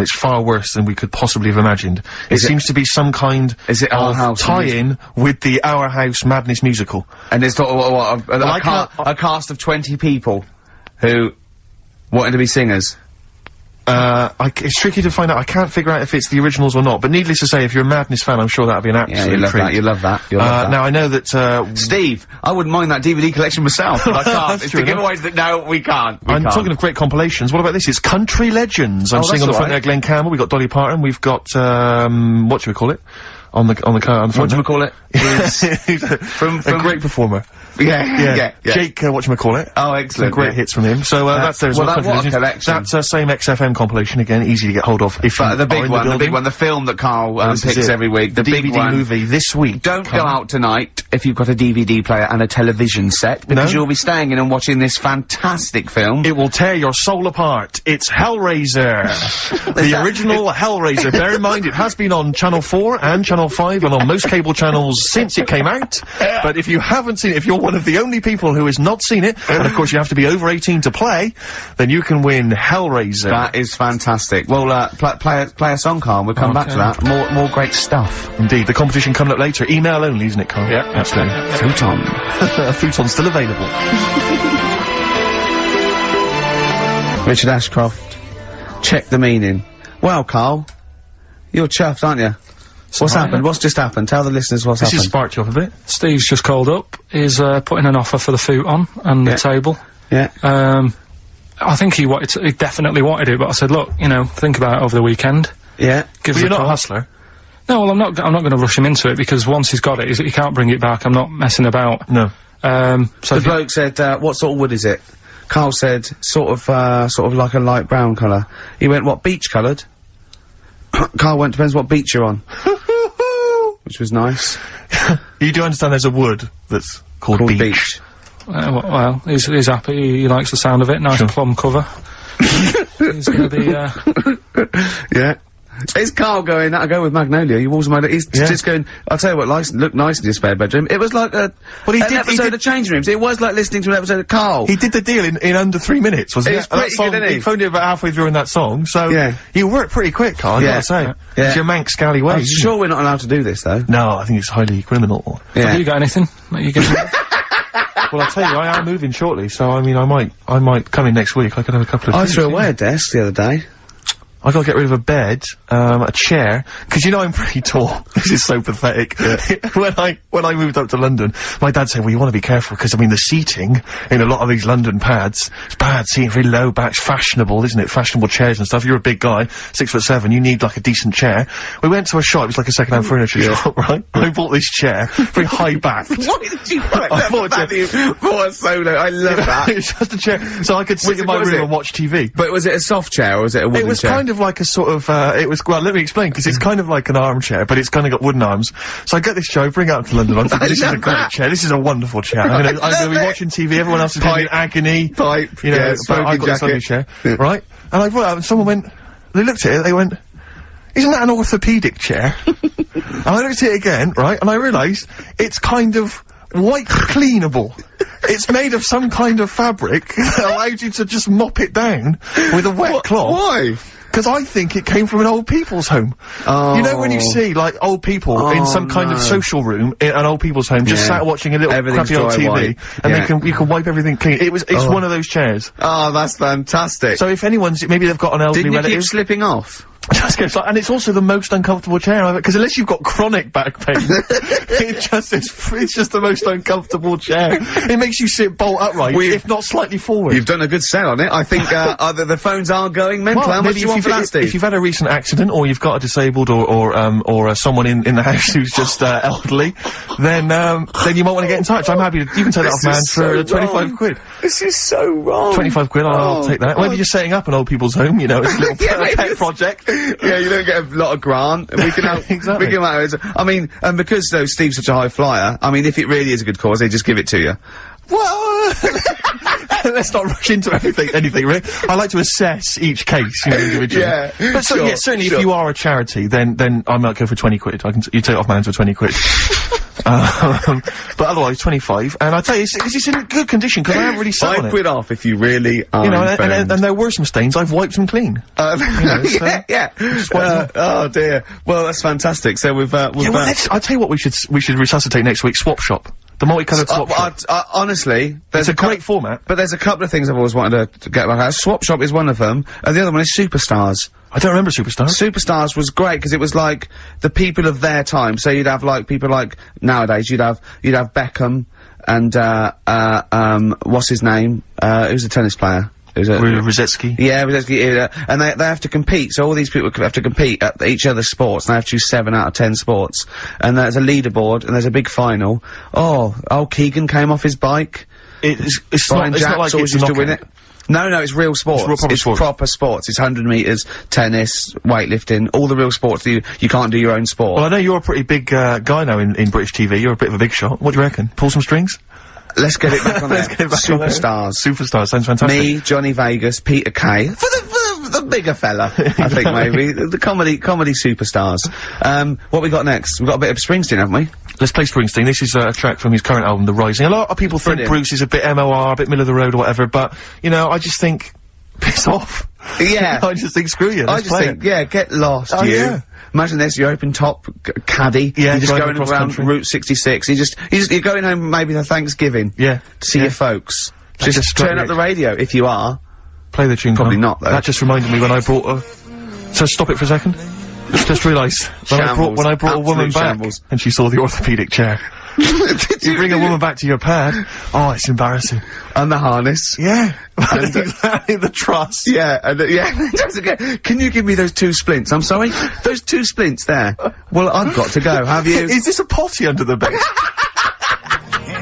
it's far worse than we could possibly have imagined. It seems to be some kind of tie-in with the Our House Madness musical. And it's a cast of 20 people who wanted to be singers. It's tricky to find out. I can't figure out if it's the originals or not, but needless to say, if you're a Madness fan, I'm sure that'd be an absolute treat. You love that. Now, I know that, Steve, I wouldn't mind that DVD collection myself, but I can't. It's the giveaways that, no, we can't. I'm talking of great compilations. What about this? It's Country Legends. I'm seeing on the front there Glenn Campbell, we've got Dolly Parton, we've got, whatchamacallit? On the front. Whatchamacallit? From a great performer. Yeah. Jake, whatchamacallit. Oh, excellent. Some great hits from him. So, that's there as well. What a collection. That's, same XFM compilation again, easy to get hold of. If the big one, the film that Karl picks every week. The DVD big one. movie this week. Don't go out tonight if you've got a DVD player and a television set, because you'll be staying in and watching this fantastic film. It will tear your soul apart. It's Hellraiser. The original Hellraiser. Bear in mind, it has been on Channel 4 and Channel 5 and on most cable channels since it came out. But if you haven't seen it, if you're one of the only people who has not seen it, and of course you have to be over 18 to play, then you can win Hellraiser. That is fantastic. Well, play a song, Karl. We'll come back to that. More great stuff. Indeed. The competition coming up later. Email only, isn't it, Karl? Yeah, absolutely. Futon. Futon's still available. Richard Ashcroft. Check the meaning. Well, Karl, you're chuffed, aren't you? What's happened? What's just happened? Tell the listeners what's happened. This has sparked you up a bit. Steve's just called up. He's putting an offer for the futon and the table. Yeah. I think he definitely wanted it, but I said, look, think about it over the weekend. Yeah. Give us you're a not call. a hustler. No, well, I'm not going to rush him into it, because once he's got it, he can't bring it back. I'm not messing about. No. So the bloke said, what sort of wood is it? Karl said, sort of like a light brown colour. He went, what, beach coloured? Karl went, depends what beach you're on. Which was nice. You do understand there's a wood that's called beach. Well, he's happy. He likes the sound of it. Nice plum cover. He's gonna be, Yeah. It's Karl going, I go with Magnolia. He walks my, he's just going, I'll tell you what, looked nice in his spare bedroom. It was like an episode of Change Rooms. It was like listening to an episode of Karl. He did the deal in under 3 minutes, wasn't it? It's pretty good, isn't he? He phoned it about halfway through in that song, so you worked pretty quick, Karl, I gotta say. It's your Manx scally way. I'm sure we're not allowed to do this, though. No, I think it's highly criminal. Have you got anything that you can Well, I'll tell you, I am moving shortly, so I mean, I might come in next week. I could have a couple of I threw away a desk the other day. I gotta get rid of a bed, a chair, because I'm pretty tall. This is so pathetic. When I moved up to London, my dad said, well, you want to be careful, because, I mean, the seating in a lot of these London pads, it's bad seating, very low back, fashionable, isn't it? Fashionable chairs and stuff. You're a big guy, 6'7", you need, like, a decent chair. We went to a shop, it was like a second-hand furniture shop, right? I bought this chair, very high-backed. Why did you buy that? I bought a solo, I love that. It's just a chair, so I could sit in my room and watch TV. But was it a soft chair, or was it a wooden chair? It was kind of like a sort of, well, let me explain, because it's kind of like an armchair, but it's kind of got wooden arms. So I get this chair, I bring it up to London, I'm thinking, this is a great chair, this is a wonderful chair. I'm gonna be watching TV, everyone else is in agony. But I've got this lovely chair, right? And I brought it up, and someone went, they looked at it, they went, isn't that an orthopaedic chair? And I looked at it again, right, and I realised it's kind of white cleanable. It's made of some kind of fabric that allows you to just mop it down with a wet cloth. Why? Because I think it came from an old people's home. Oh. You know when you see, like, old people in some kind of social room in an old people's home, just sat watching a little crappy old TV, and you can wipe everything clean. It's one of those chairs. Oh, that's fantastic. So if anyone's, maybe they've got an elderly relative. Didn't you keep slipping off? And it's also the most uncomfortable chair I've, because unless you've got chronic back pain, it's just the most uncomfortable chair. It makes you sit bolt upright, if not slightly forward. You've done a good sell on it. I think, the phones are going mental. How much do you want for that, Steve? If you've had a recent accident, or you've got a disabled, or someone in the house who's just, elderly, then you might want to get in touch. I'm happy to, you can take that off, man, for 25 quid. This is so wrong. 25 quid, I'll take that. Maybe you're setting up an old people's home, it's a little pet project. Yeah, you don't get a lot of grant, and we can help. Exactly. We can I mean, because though Steve's such a high flyer, I mean, if it really is a good cause, they just give it to you. Well, let's not rush into anything, really. I like to assess each case, you know, individually. Yeah, but yeah, certainly if you are a charity, then I might go for 20 quid. You take it off my hands for 20 quid. But otherwise 25, and I tell you, it's in good condition, because I haven't really sat on it. 5 quid off if you really are. You know, and there were some stains, I've wiped them clean. You know, so oh dear. Well, that's fantastic. So we've I'll tell you what we should resuscitate next week, Swap Shop. The multicoloured Swap Shop. Honestly, it's a great format. But there's a couple of things I've always wanted to get back. Swap Shop is one of them, and the other one is Superstars. I don't remember Superstars. Superstars was great because it was like the people of their time. So you'd have like people like nowadays. You'd have Beckham and what's his name? Who's a tennis player? Rosetsky. Yeah, Rosetsky. And they have to compete. So all these people have to compete at each other's sports. And they have to choose 7 out of 10 sports. And there's a leaderboard and there's a big final. Oh, Keegan came off his bike. It's Brian not Jacks like always used to win it. No, it's real sports. It's proper sports. It's 100 metres, tennis, weightlifting, all the real sports. You can't do your own sport. Well, I know you're a pretty big guy now in British TV. You're a bit of a big shot. What do you reckon? Pull some strings? Let's get it back on there. Superstars. Superstars, sounds fantastic. Me, Johnny Vegas, Peter Kay. For the bigger fella, I think maybe. The comedy superstars. What we got next? We've got a bit of Springsteen, haven't we? Let's play Springsteen. This is a track from his current album, The Rising. A lot of people think Bruce is a bit MOR, a bit middle of the road or whatever, but, you know, I just think, piss off. Yeah. I just think, screw you. I just think, yeah, get lost, you. Yeah. Imagine this, your open top caddy. Yeah, you're just going across around country. Route 66. You're going home maybe for Thanksgiving. Yeah. To see your folks. That Just turn up the radio if you are. Play the tune. Probably not, though. That just reminded me when I brought so stop it for a second. Just realised when I brought a woman back and she saw the orthopaedic chair. You bring a woman back to your pad. Oh, it's embarrassing. And the harness. Yeah. And the truss. Yeah, and can you give me those 2 splints? I'm sorry? Those 2 splints there. Well, I've got to go. Have you? Is this a potty under the bed?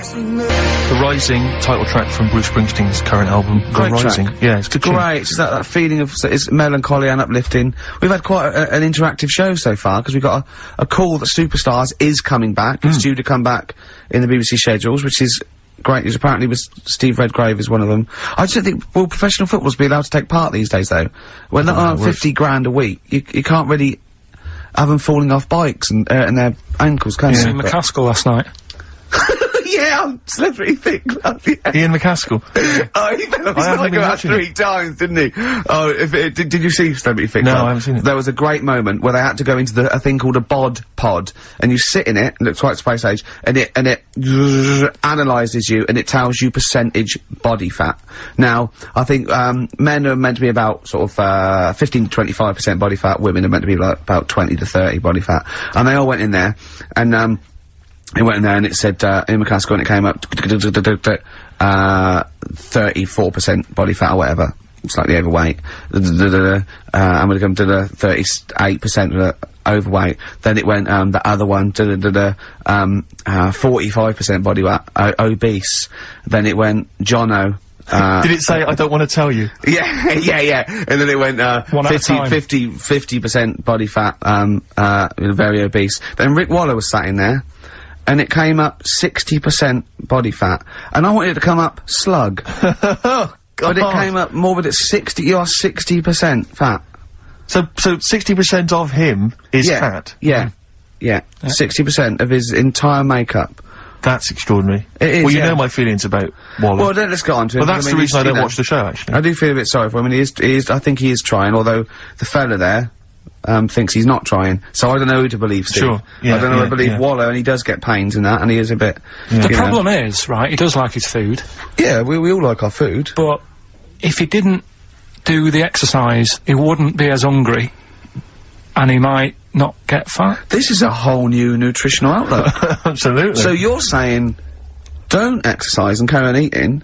The Rising, title track from Bruce Springsteen's current album, The Rising. Track. Yeah, it's good. Great. It's that feeling of, it's melancholy and uplifting. We've had quite an interactive show so far, because we've got a call that Superstars is coming back. It's due to come back in the BBC schedules, which is great news. Apparently with Steve Redgrave is one of them. I just don't think, will professional footballers be allowed to take part these days, though? When they're on 50 grand a week, you can't really have them falling off bikes and their ankles, can you? See McCaskill last night. Yeah, slippery thick glove, yeah. Ian McCaskill. Oh, he fell off his bike about 3 times, didn't he? Oh, did you see Slippery Thick Glove? No, I haven't seen it. There was a great moment where they had to go into a thing called a bod pod, and you sit in it, and it's quite space age, and it analyses you, and it tells you percentage body fat. Now, I think, men are meant to be about sort of, 15 to 25% body fat, women are meant to be like about 20 to 30 body fat. And they all went in there, and, it went in there and it said, Ian McCaskill, and it came up, 34% body fat or whatever. Slightly overweight. I'm gonna come to the 38% overweight. Then it went, the other one, 45% body fat, obese. Then it went, Jono. Did it say, I don't want to tell you? Yeah. And then it went, 50% body fat, very obese. Then Rick Waller was sat in there, and it came up 60% body fat. And I wanted it to come up slug. But it came up more, but it's 60, you are 60% fat. So 60% of him is fat? Yeah. 60% of his entire makeup. That's extraordinary. It is, well, you know my feelings about Waller. Well, then let's get on to it. Well, that's the reason I don't watch the show, actually. I do feel a bit sorry for him, and he is, I think he is trying, although the fella there, thinks he's not trying. So I don't know who to believe, Steve. Sure. Yeah, I don't know who to believe Waller, and he does get pains and that, and he is a bit... The problem is, right, he does like his food. Yeah, we all like our food. But if he didn't do the exercise, he wouldn't be as hungry, and he might not get fat. This is a whole new nutritional outlook. Absolutely. So you're saying, don't exercise and carry on eating,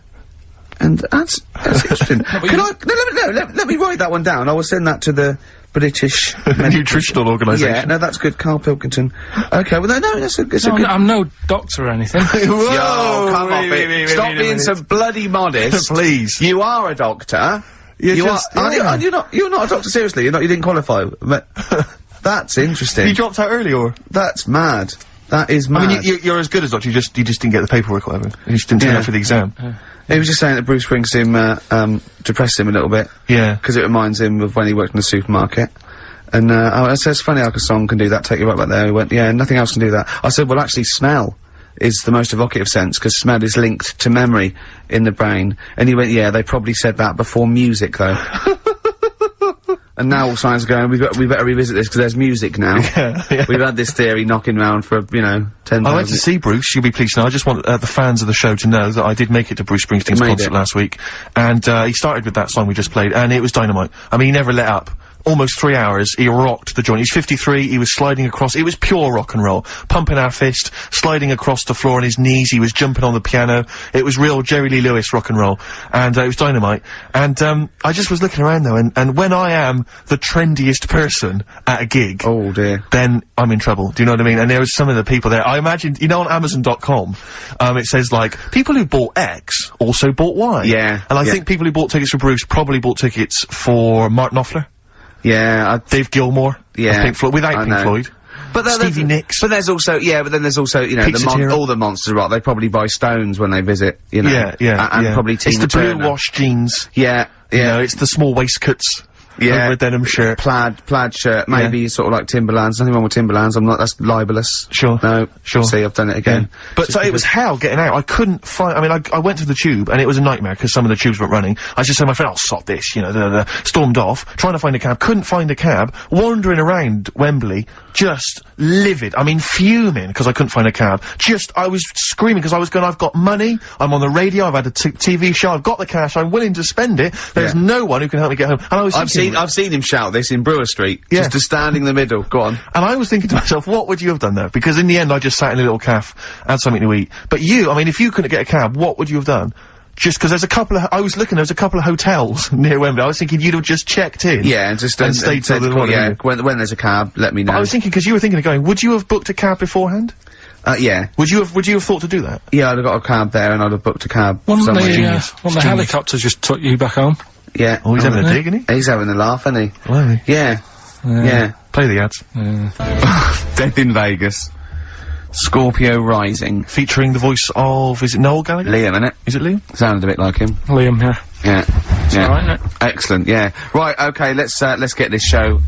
and that's interesting. Let me write that one down. I will send that to the British Nutritional Organisation. Yeah, no, that's good. Karl Pilkington. Okay, well, no, it's a good... I'm no doctor or anything. Whoa, come off it. Stop being so bloody modest. Please. You are a doctor. You're not a doctor, seriously. You didn't qualify. But that's interesting. You dropped out early, or? That's mad. That is mad. I mean, you're as good as Doctor, you just didn't get the paperwork or whatever. You just didn't turn up for the exam. He was just saying that Bruce brings him, depressed him a little bit. Yeah. Because it reminds him of when he worked in the supermarket. And, I said, it's funny how a song can do that, take you right back there. He went, yeah, nothing else can do that. I said, well, actually, smell is the most evocative sense, because smell is linked to memory in the brain. And he went, yeah, they probably said that before music, though. And now all science are going, we better revisit this, because there's music now. Yeah. We've had this theory knocking around for, 10,000. I went to see Bruce, you'll be pleased to know. I just want the fans of the show to know that I did make it to Bruce Springsteen's concert last week. And he started with that song we just played, and it was dynamite. I mean, he never let up. Almost 3 hours, he rocked the joint. He's 53, he was sliding across, it was pure rock and roll. Pumping our fist, sliding across the floor on his knees, he was jumping on the piano. It was real Jerry Lee Lewis rock and roll. And, it was dynamite. And, I just was looking around though, and when I am the trendiest person at a gig. Oh dear. Then I'm in trouble. Do you know what I mean? And there was some of the people there, I imagine, on Amazon.com, it says like, people who bought X also bought Y. Yeah. And I think people who bought tickets for Bruce probably bought tickets for Martin Knopfler. Yeah, Dave Gilmour. Yeah. Pink Floyd, without Pink Floyd. But Stevie Nicks. But there's also, but then there's also, all the monsters rock. They probably buy Stones when they visit, Yeah. And probably Tina It's the Turner. blue wash jeans. Yeah. You know, it's the small waistcoats. Yeah. Over a denim shirt. Plaid shirt. Maybe sort of like Timberlands. Nothing wrong with Timberlands. that's libelous. Sure. No. Sure. See, I've done it again. Yeah. But so it was hell getting out. I couldn't find, I mean, I went to the tube and it was a nightmare because some of the tubes weren't running. I just said to my friend, I'll sod this, stormed off, trying to find a cab, couldn't find a cab, wandering around Wembley, just livid. I mean, fuming because I couldn't find a cab. I was screaming because I was going, I've got money, I'm on the radio, I've had a TV show, I've got the cash, I'm willing to spend it, there's no one who can help me get home. And I was I've seen him shout this in Brewer Street. Yeah. Just to stand in the middle. Go on. And I was thinking to myself, what would you have done there? Because in the end, I just sat in a little cafe, had something to eat. But I mean, if you couldn't get a cab, what would you have done? Just because there's a couple of, there's a couple of hotels near Wembley. I was thinking you'd have just checked in. Yeah, and just stayed till the morning. Yeah, when there's a cab, let me know. But I was thinking, because you were thinking of going, would you have booked a cab beforehand? Yeah. Would you have thought to do that? Yeah, I'd have got a cab there and I'd have booked a cab. Wouldn't the helicopter just took you back home? Yeah. Oh, he's having a dig, isn't he? He's having a laugh, isn't he? Well, yeah. Yeah. Play the ads. Death in Vegas. Scorpio Rising. Featuring the voice of, is it Noel Gallagher? Liam, innit? Is it Liam? Sounded a bit like him. Liam, yeah. Yeah. Yeah. Alright, isn't it? Excellent, yeah. Right, okay, let's get this show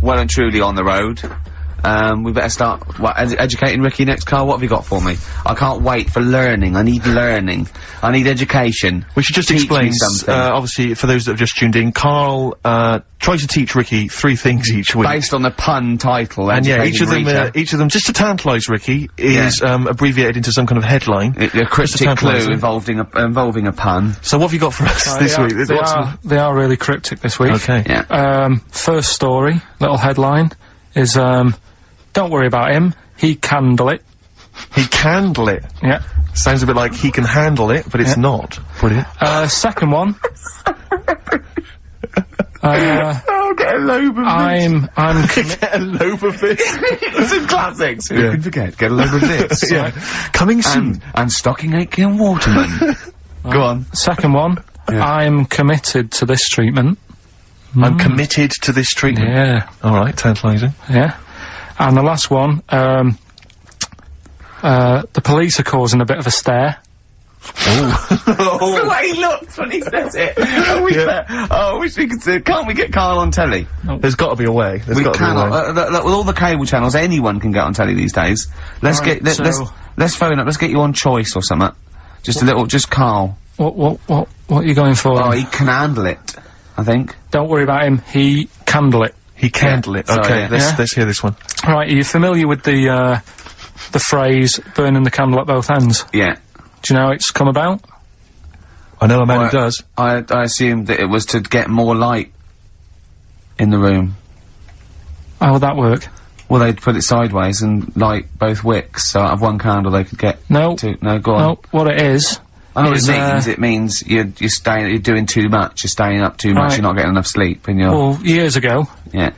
well and truly on the road. We better start, educating Ricky next, Carl? What have you got for me? I can't wait for learning. I need learning. I need education. We should just explain, obviously, for those that have just tuned in, Carl, tries to teach Ricky 3 things each week. Based on the pun title. And yeah, each of them, just to tantalise Ricky, is, abbreviated into some kind of headline. A cryptic clue involving a pun. So what have you got for us this week? They are really cryptic this week. Okay. Yeah. First story, little headline, is, don't worry about him, he candle it. He candle it? Yeah. Sounds a bit like he can handle it, but it's not. Brilliant. Second one. Get a lobe of this. Get a lobe of this. It's a classic. Who can forget? Get a lobe of this. Yeah. Coming soon. And Stocking Aitken Waterman. Go on. Second one. Yeah. I'm committed to this treatment. I'm committed to this treatment. Yeah. Alright, tantalising. Yeah. And the last one, the police are causing a bit of a stare. Oh. The way he looks when he says it. I wish we could see. Can't we get Carl on telly? No. There's got to be a way. We cannot. With all the cable channels, anyone can get on telly these days. Let's phone up. Let's get you on Choice or something. Just a little. Just Carl. What are you going for? Oh, he can handle it. I think. Don't worry about him. He candle it. He candle it. Okay, let's hear this one. Right, are you familiar with the phrase burning the candle at both ends? Yeah. Do you know how it's come about? I know a man who does. I assumed that it was to get more light in the room. How would that work? Well, they'd put it sideways and light both wicks, so out of one candle they could get two. No, go on. No, what it is... I know what it means. It means you're doing too much, you're staying up too much, you're not getting enough sleep, and you're... Well, years ago... Yeah.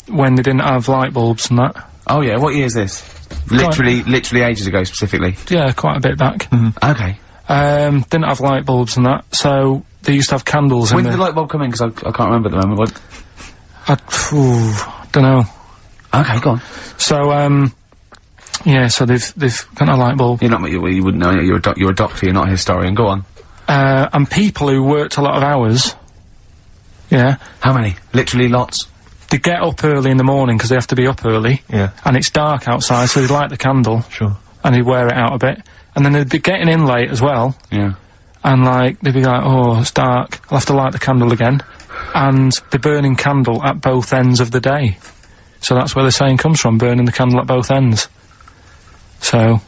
When they didn't have light bulbs and that. Oh yeah, what year is this? Literally ages ago, specifically. Yeah, quite a bit back. Okay. Didn't have light bulbs and that, so they used to have candles in When did the light bulb come in? Because I can't remember at the moment. Don't know. Okay, go on. So, Yeah, so they've got a light bulb. You're not, you wouldn't know, you're a doctor, you're not a historian, go on. And people who worked a lot of hours, yeah. How many? Literally lots? They get up early in the morning, because they have to be up early. Yeah. And it's dark outside, so they light the candle. Sure. And they wear it out a bit. And then they'd be getting in late as well. Yeah. And, like, they'd be like, oh, it's dark, I'll have to light the candle again. And they're burning candle at both ends of the day. So that's where the saying comes from, burning the candle at both ends. So...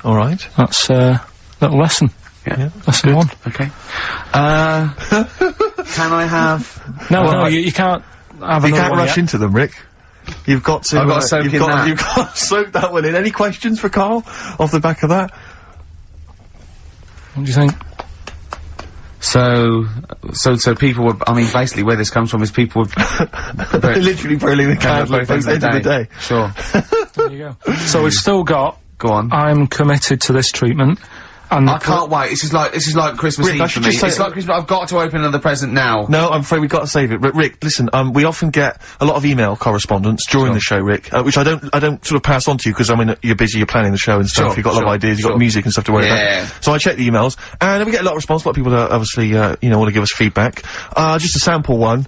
Alright. That's a little lesson. Yeah. Lesson one. Okay. Can I have... No, you can't have You another can't one rush yet. into them, Rick. You've got to... I've got to soak in that. You've got to soak that one in. Any questions for Karl off the back of that? What do you think? So people were, I mean, basically where this comes from is people were... Literally burning the candle at both ends of the day. Sure. There you go. So we've still got... Go on. I'm committed to this treatment. And I can't wait. This is like Christmas Rick, I Eve for should me. just say- It's like Christmas. I've got to open another present now. No, I'm afraid we've got to save it. But Rick, listen, we often get a lot of email correspondence during the show, Rick, which I don't sort of pass on to you, because I mean, you're busy, you're planning the show and stuff, you've got a lot of ideas, you've got music and stuff to worry about. So I check the emails, and we get a lot of response, a lot of people that obviously, you know, want to give us feedback. Just a sample one,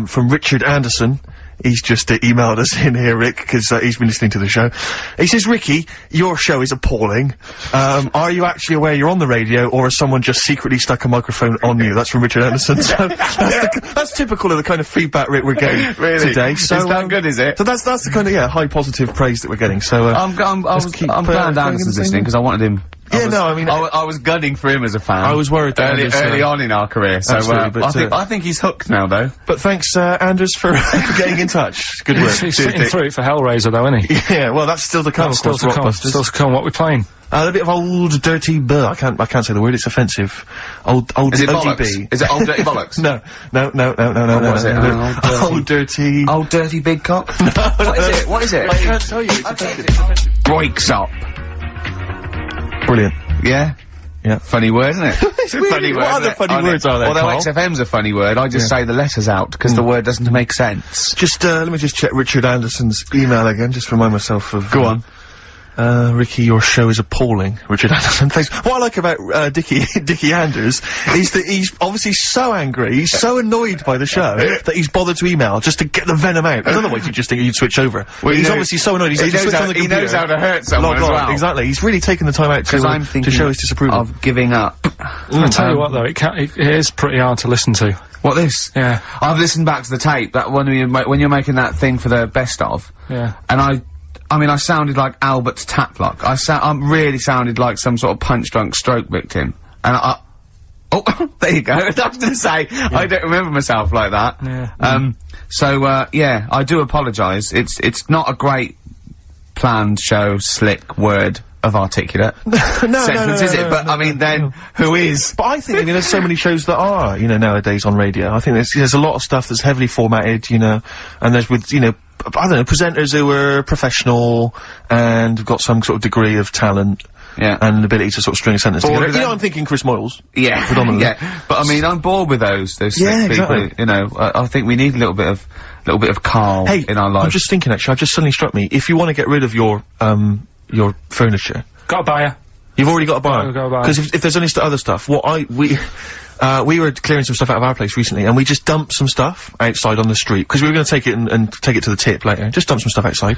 from Richard Anderson. He's just emailed us in here, Rick, because he's been listening to the show. He says, Ricky, your show is appalling. Are you actually aware you're on the radio, or has someone just secretly stuck a microphone on you? That's from Richard Anderson. So that's typical of the kind of feedback, Rick, we're getting today. So, is that good, is it? So that's the kind of, high positive praise that we're getting. So, I'm glad Anderson's listening, because I wanted him. Yeah, no, I mean... I was gunning for him as a fan. I was worried that early on in our career, so, I think he's hooked now, though. But thanks, Anders, for getting in touch. Good work. He's sitting through it for Hellraiser, though, isn't he? Yeah, well, that's still to come, Still to come. Still to come. What we playing? A bit of old dirty I can't say the word, it's offensive. Old Is it ODB. bollocks? Is it old dirty bollocks? No. What is it? Old dirty... Old dirty big cock? What is it? I can't tell you, it's offensive. Breaks up. Brilliant. Yeah? Yeah. Funny word, isn't it? It's a funny word. What other funny words are there, Although Karl? XFM's a funny word, I just say the letters out, because the word doesn't make sense. Just, let me just check Richard Anderson's email again, just remind myself of... Go on. Ricky, your show is appalling. Richard Anderson, thanks. What I like about, Dickie Anders is that he's obviously so angry, he's so annoyed by the show, that he's bothered to email just to get the venom out. Because otherwise you'd just think you'd switch over. Well, he's obviously so annoyed, he knows how to hurt someone as well. Exactly. He's really taken the time out to show his disapproval. Of giving up. I'll tell you what, though, it is pretty hard to listen to. What, this? Yeah. I've listened back to the tape, that when you're making that thing for the best of. Yeah. And I mean, I sounded like Albert's Taplock. I really sounded like some sort of punch-drunk stroke victim. And oh, there you go. I was gonna say, I don't remember myself like that. Yeah. Yeah, I do apologise. It's not a great planned show, slick word of articulate sentence, is it? But I mean, then, who is? But I think, there's so many shows that are, nowadays on radio. I think there's a lot of stuff that's heavily formatted, and there's with, I don't know, presenters who are professional and have got some sort of degree of talent. Yeah. And an ability to sort of string a sentence together. I'm thinking Chris Moyles. Yeah. Predominantly. Yeah. But I mean, I'm bored with those slick exactly. people, I think we need a little bit of Karl in our life. I'm just thinking, actually, I've just suddenly struck me, if you want to get rid of your furniture. Got a buyer. You've already got a buyer. Because if there's any other stuff, we were clearing some stuff out of our place recently, and we just dumped some stuff outside on the street, because we were going to take it and take it to the tip later. Just dump some stuff outside.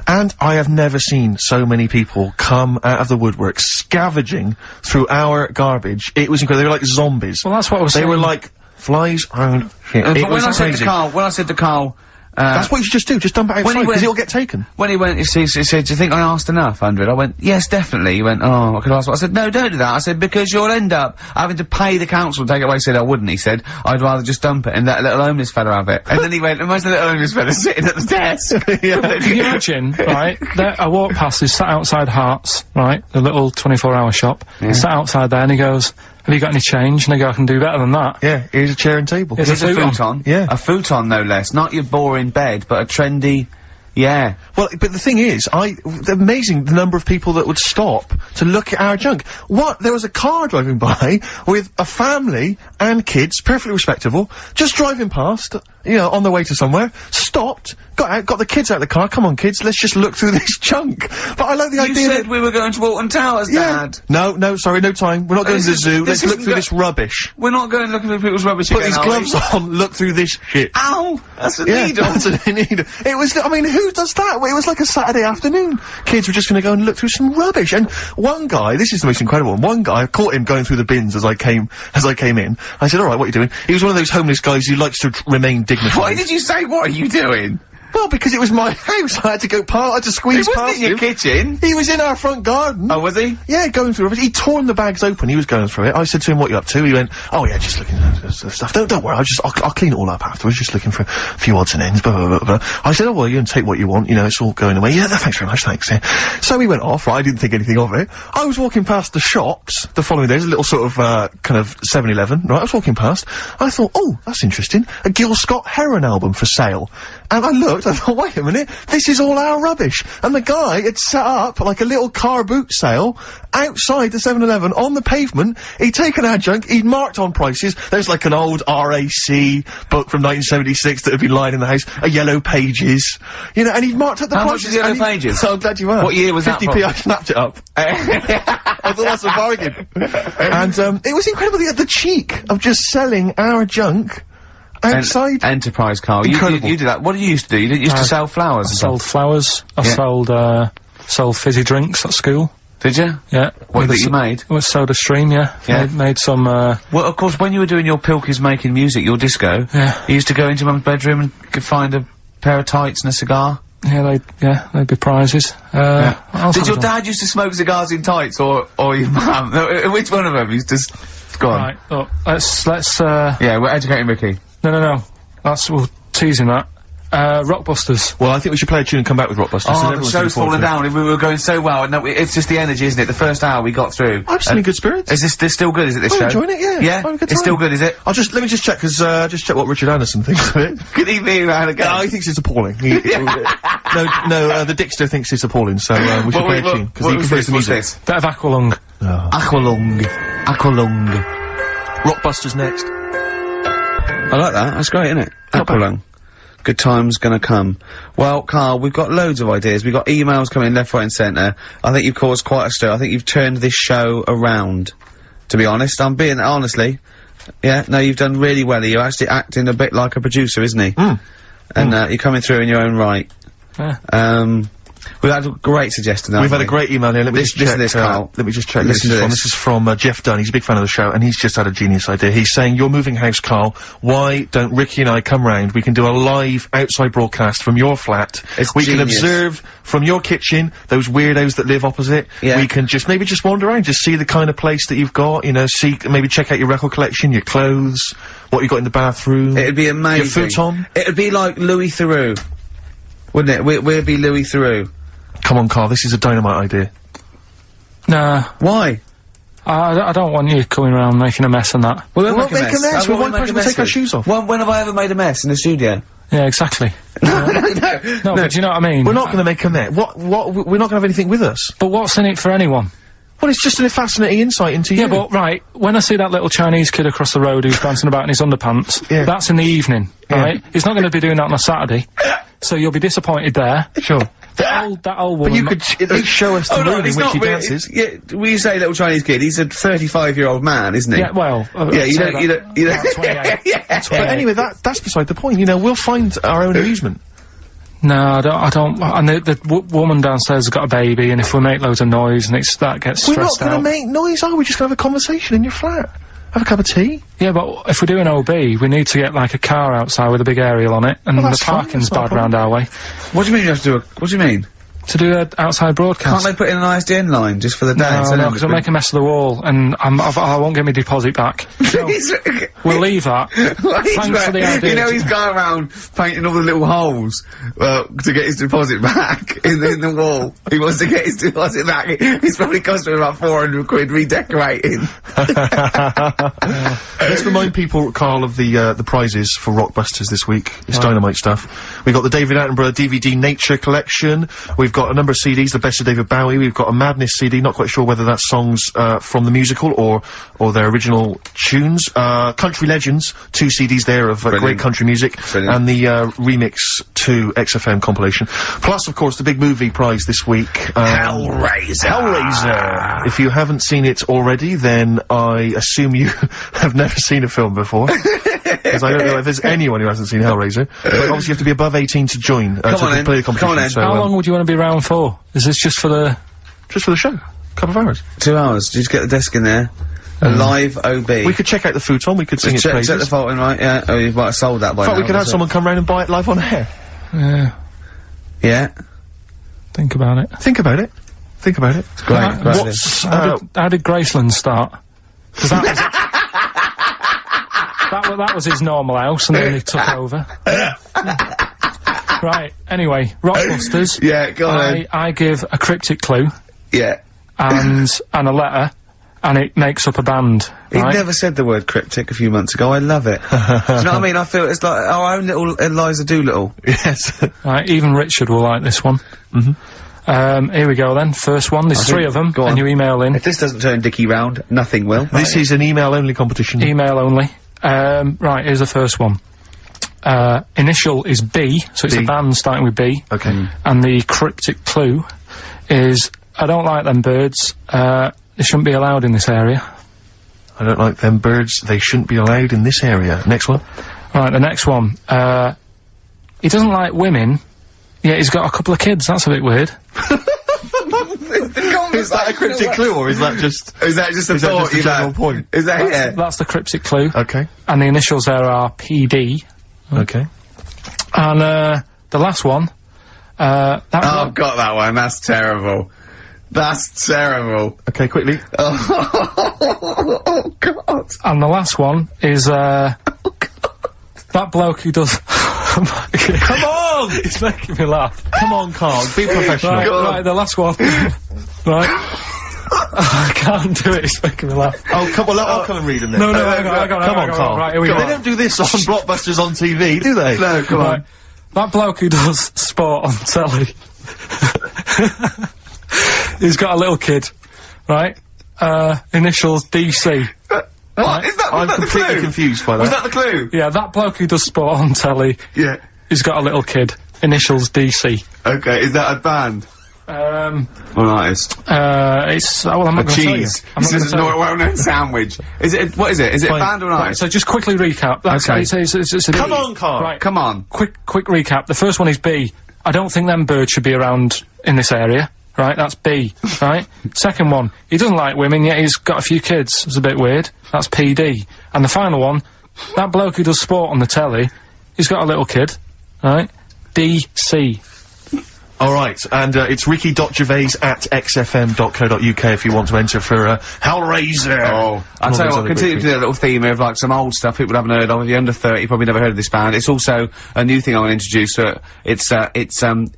And I have never seen so many people come out of the woodwork scavenging through our garbage. It was incredible. They were like zombies. Well, that's what I was saying. They were like flies around here. But when I said to Karl, that's what you should just do, just dump it outside, because it'll get taken. When he went, he said, do you think I asked enough, 100? I went, yes, definitely. He went, oh, I could ask what? I said, no, don't do that. I said, because you'll end up having to pay the council to take it away. He said, I wouldn't. He said, I'd rather just dump it and let a little homeless fella have it. And then he went, imagine the little homeless fella sitting at the desk. Can you imagine, right, I walk past, he's sat outside Hearts, right, the little 24-hour shop. He's sat outside there and he goes, have you got any change? And I go, I can do better than that. Yeah, here's a chair and table. Here's a futon. Yeah. A futon, no less. Not your boring bed, but a trendy, yeah. Well, but the thing is, amazing the number of people that would stop to look at our junk. There was a car driving by with a family and kids, perfectly respectable, just driving past, you know, on the way to somewhere, stopped, got out, got the kids out of the car, come on kids, let's just look through this junk. But I like the idea You said we were going to Alton Towers, Dad. No, sorry, no time. We're not going to the zoo. Let's look through this rubbish. We're not going looking through people's rubbish Put his gloves on, look through this shit. Ow! That's a needle. That's a needle. It was, I mean, who does that? Well, it was like a Saturday afternoon. Kids were just gonna go and look through some rubbish. And one guy, this is the most incredible one, one guy, I caught him going through the bins as I came in. I said, alright, what are you doing? He was one of those homeless guys who likes to remain dignified. Why did you say, what are you doing? Well, because it was my house, I had to go I had to squeeze past him. He wasn't in your kitchen. He was in our front garden. Oh, was he? Yeah, going through rubbish. He'd torn the bags open, he was going through it. I said to him, what are you up to? He went, oh yeah, just looking at stuff. Don't worry, I'll clean it all up afterwards, just looking for a few odds and ends, blah, blah, blah, blah. I said, oh well, you can take what you want, you know, it's all going away. Yeah, thanks very much, thanks, yeah. So he went off, right, I didn't think anything of it. I was walking past the shops the following day, there's a little sort of, kind of 7-Eleven, right, I was walking past, I thought, oh, that's interesting, a Gil Scott Heron album for sale. And I looked, I thought, wait a minute, this is all our rubbish. And the guy had set up like a little car boot sale outside the 7-Eleven on the pavement. He'd taken our junk, he'd marked on prices. There's like an old RAC book from 1976 that had been lying in the house, a Yellow Pages, you know, and he'd marked up the prices. How much is Yellow Pages? So I'm glad you asked. What year was that 50p, I snapped it up. I thought that's a bargain. And, it was incredible, the cheek of just selling our junk outside. Enterprise, Carl. You did that. What did you used to do? You used to sell flowers. I sold flowers. I sold fizzy drinks at school. Did you? Yeah. What that you made? It was Soda Stream, yeah. Made some, Well, of course, when you were doing your Pilkies making music, your disco, you used to go into Mum's bedroom and find a pair of tights and a cigar. Yeah, they'd be prizes. Did your dad used to smoke cigars in tights, or your mum? No, which one of them? He's just gone. Right, look, let's, yeah, we're educating Ricky. No. We're teasing that. Rockbusters. Well, I think we should play a tune and come back with Rockbusters. Oh, the show's fallen down, and we were going so well, and it's just the energy, isn't it? The first hour we got through. I'm still in good spirits. Is this still good, is it, this show? I'm enjoying it, yeah. Yeah? It's still good, is it? Let me just check, just check what Richard Anderson thinks of it. Could he be around again? No, he thinks it's appalling. The Dixter thinks it's appalling, so, we should play a tune, because he prefers the music. Bit of Aqualung. Aqualung. Rockbusters next. I like that. That's great, isn't it? Aqualung. Good times gonna come. Well, Carl, we've got loads of ideas. We've got emails coming left, right and centre. I think you've caused quite a stir. I think you've turned this show around, to be honest. I'm being, honestly. Yeah, no, you've done really well. You're actually acting a bit like a producer, isn't he? And, you're coming through in your own right. Yeah. We've had a great suggestion. We've had a great email here. Let me just check this, Carl. Let me just check. Listen to this. This is from Jeff Dunn. He's a big fan of the show, and he's just had a genius idea. He's saying, "You're moving house, Carl. Why don't Ricky and I come round? We can do a live outside broadcast from your flat. We can observe from your kitchen those weirdos that live opposite. Yeah. We can maybe just wander around, just see the kind of place that you've got. You know, maybe check out your record collection, your clothes, what you got in the bathroom. It'd be amazing. Your futon. It'd be like Louis Theroux, wouldn't it? We'd be Louis Theroux. Come on, Carl, this is a dynamite idea. Nah. Why? I don't want you coming around making a mess and that. We won't make a mess. Well, one person will take our shoes off. When have I ever made a mess in the studio? Yeah, exactly. No, but do you know what I mean? We're not gonna make a mess. We're not gonna have anything with us. But what's in it for anyone? Well, it's just a fascinating insight into you. Yeah, but, right, when I see that little Chinese kid across the road who's dancing about in his underpants, that's in the evening, right? He's not gonna be doing that on a Saturday. So you'll be disappointed there. Sure. That old woman. But you could at least show us the room in which he dances. Yeah, when you say little Chinese kid, he's a 35-year-old man, isn't he? Yeah, well. Yeah, you don't. 28. Yeah. But anyway, that's beside the point. You know, we'll find our own amusement. No, I don't. And the woman downstairs has got a baby, and if we make loads of noise and that gets stressed out. We're not gonna make noise, are we? Just gonna have a conversation in your flat. Have a cup of tea. Yeah, but if we're doing OB, we need to get, like, a car outside with a big aerial on it, and the parking's bad round our way. What do you mean you have to do what do you mean? To do an outside broadcast. Can't they put in an ISDN line just for the day? No, because it'll make a mess of the wall, and I won't get my deposit back. So, we'll leave that. Thanks for the idea. You know, he's going around painting all the little holes, to get his deposit back in the wall. He wants to get his deposit back. It's probably cost him about 400 quid redecorating. Let's remind people, Carl, of the prizes for Rockbusters this week. It's dynamite stuff. We've got the David Attenborough DVD Nature Collection. We've got got a number of CDs, the best of David Bowie. We've got a Madness CD, not quite sure whether that's songs, from the musical or their original tunes. Country Legends, 2 CDs there of great country music. Brilliant. And the, Remix to XFM compilation. Plus, of course, the big movie prize this week. Hellraiser. If you haven't seen it already, then I assume you have never seen a film before. Because I don't know if there's anyone who hasn't seen Hellraiser. But obviously you have to be above 18 to join, to play the competition. Come on in. So, How long would you want to be around for? Is this just for the... just for the show. Couple of hours. 2 hours. Just get the desk in there. A live OB. We could check out the futon, we could sing its praises. Check the fault in, right? Yeah. Oh, you might have sold that by now. In fact, we could have someone come round and buy it live on air. Yeah. Think about it. Think about it. Think about it. It's great. How did Graceland start? 'Cause that was... that was his normal house, and then he took over. Right, anyway, Rockbusters. Yeah, go on. I give a cryptic clue. Yeah. And a letter, and it makes up a band. He Right? never said the word cryptic a few months ago. I love it. Do you know what I mean? I feel it's like our own little Eliza Doolittle. Yes. Right, even Richard will like this one. Here we go then. First one. There's 3 of them, and you email in. If this doesn't turn Dickie round, nothing will. This is an email-only competition. Email only. Right, here's the first one. Initial is B, so it's a band starting with B. Okay. And the cryptic clue is, I don't like them birds, they shouldn't be allowed in this area. I don't like them birds, they shouldn't be allowed in this area. Next one. Right, the next one. He doesn't like women, yet he's got a couple of kids, that's a bit weird. Is that a cryptic clue, or is that just... Is that just a thought, a general point? Is that That's the cryptic clue. Okay. And the initials there are PD. Okay. And, the last one, I've got that one. That's terrible. That's terrible. Okay, quickly. Oh, God. And the last one is, that bloke who does... Come on! It's making me laugh. Come on, Carl, be professional. Right, the last one. Right. I can't do it, it's making me laugh. Oh, come on, I'll come and read them then. No, hang on, Come on, Carl. Right, here we go. They don't do this on Blockbusters on TV, do they? No, come on. That bloke who does sport on telly. He's got a little kid, right? Initials DC. What? Is that I'm the completely clue? confused by that. Was that the clue? Yeah, that bloke who does sport on telly. Yeah. He's got a little kid. Initials DC. Okay, is that a band? Or an artist? It's, well, I'm not gonna tell you. Cheese. I'm not This is gonna a tell you. well-known sandwich. Is it, what is it? Is it a band or an Right, artist? so just quickly recap. That's Okay. it's a Come on, Carl. Right, Come on. quick recap. The first one is B. I don't think them birds should be around in this area. Right, that's B. Right? Second one, he doesn't like women, yet he's got a few kids. It's a bit weird. That's PD. And the final one, that bloke who does sport on the telly, he's got a little kid. Right? DC. Alright, and it's ricky.gervais@xfm.co.uk if you want to enter for Hellraiser. Oh, I'll tell you what, continue to do that little theme of like some old stuff people haven't heard of. If you're under 30, you probably never heard of this band. It's also a new thing I want to introduce. It's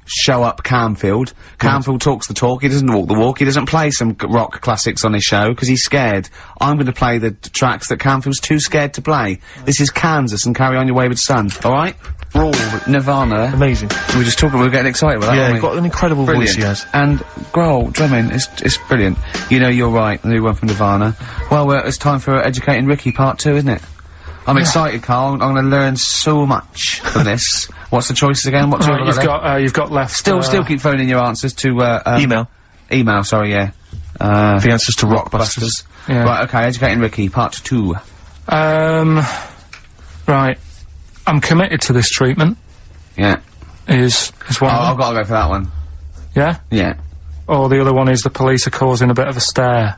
Show Up Camfield. Camfield talks the talk, he doesn't walk the walk, he doesn't play some rock classics on his show, because he's scared. I'm going to play the tracks that Camfield's too scared to play. This is Kansas and Carry On Your Wayward Son, alright? Raw, Nirvana. Amazing. We were just talking, we were getting excited about that, Yeah, aren't he's we? got an incredible voice, he has. And Grohl, drumming, it's brilliant. You Know You're Right, the new one from Nirvana. Well, it's time for Educating Ricky Part 2, isn't it? I'm excited, Carl. I'm going to learn so much from this. What's the choices again? What's Right, you've got left. Still keep phoning your answers to, Email. Email, sorry, yeah. The answers to Rockbusters. Yeah. Right, okay, Educating Ricky, Part 2. Right. I'm committed to this treatment. Yeah. Is one. Oh, of them. I've got to go for that one. Yeah? Yeah. Or the other one is the police are causing a bit of a stir.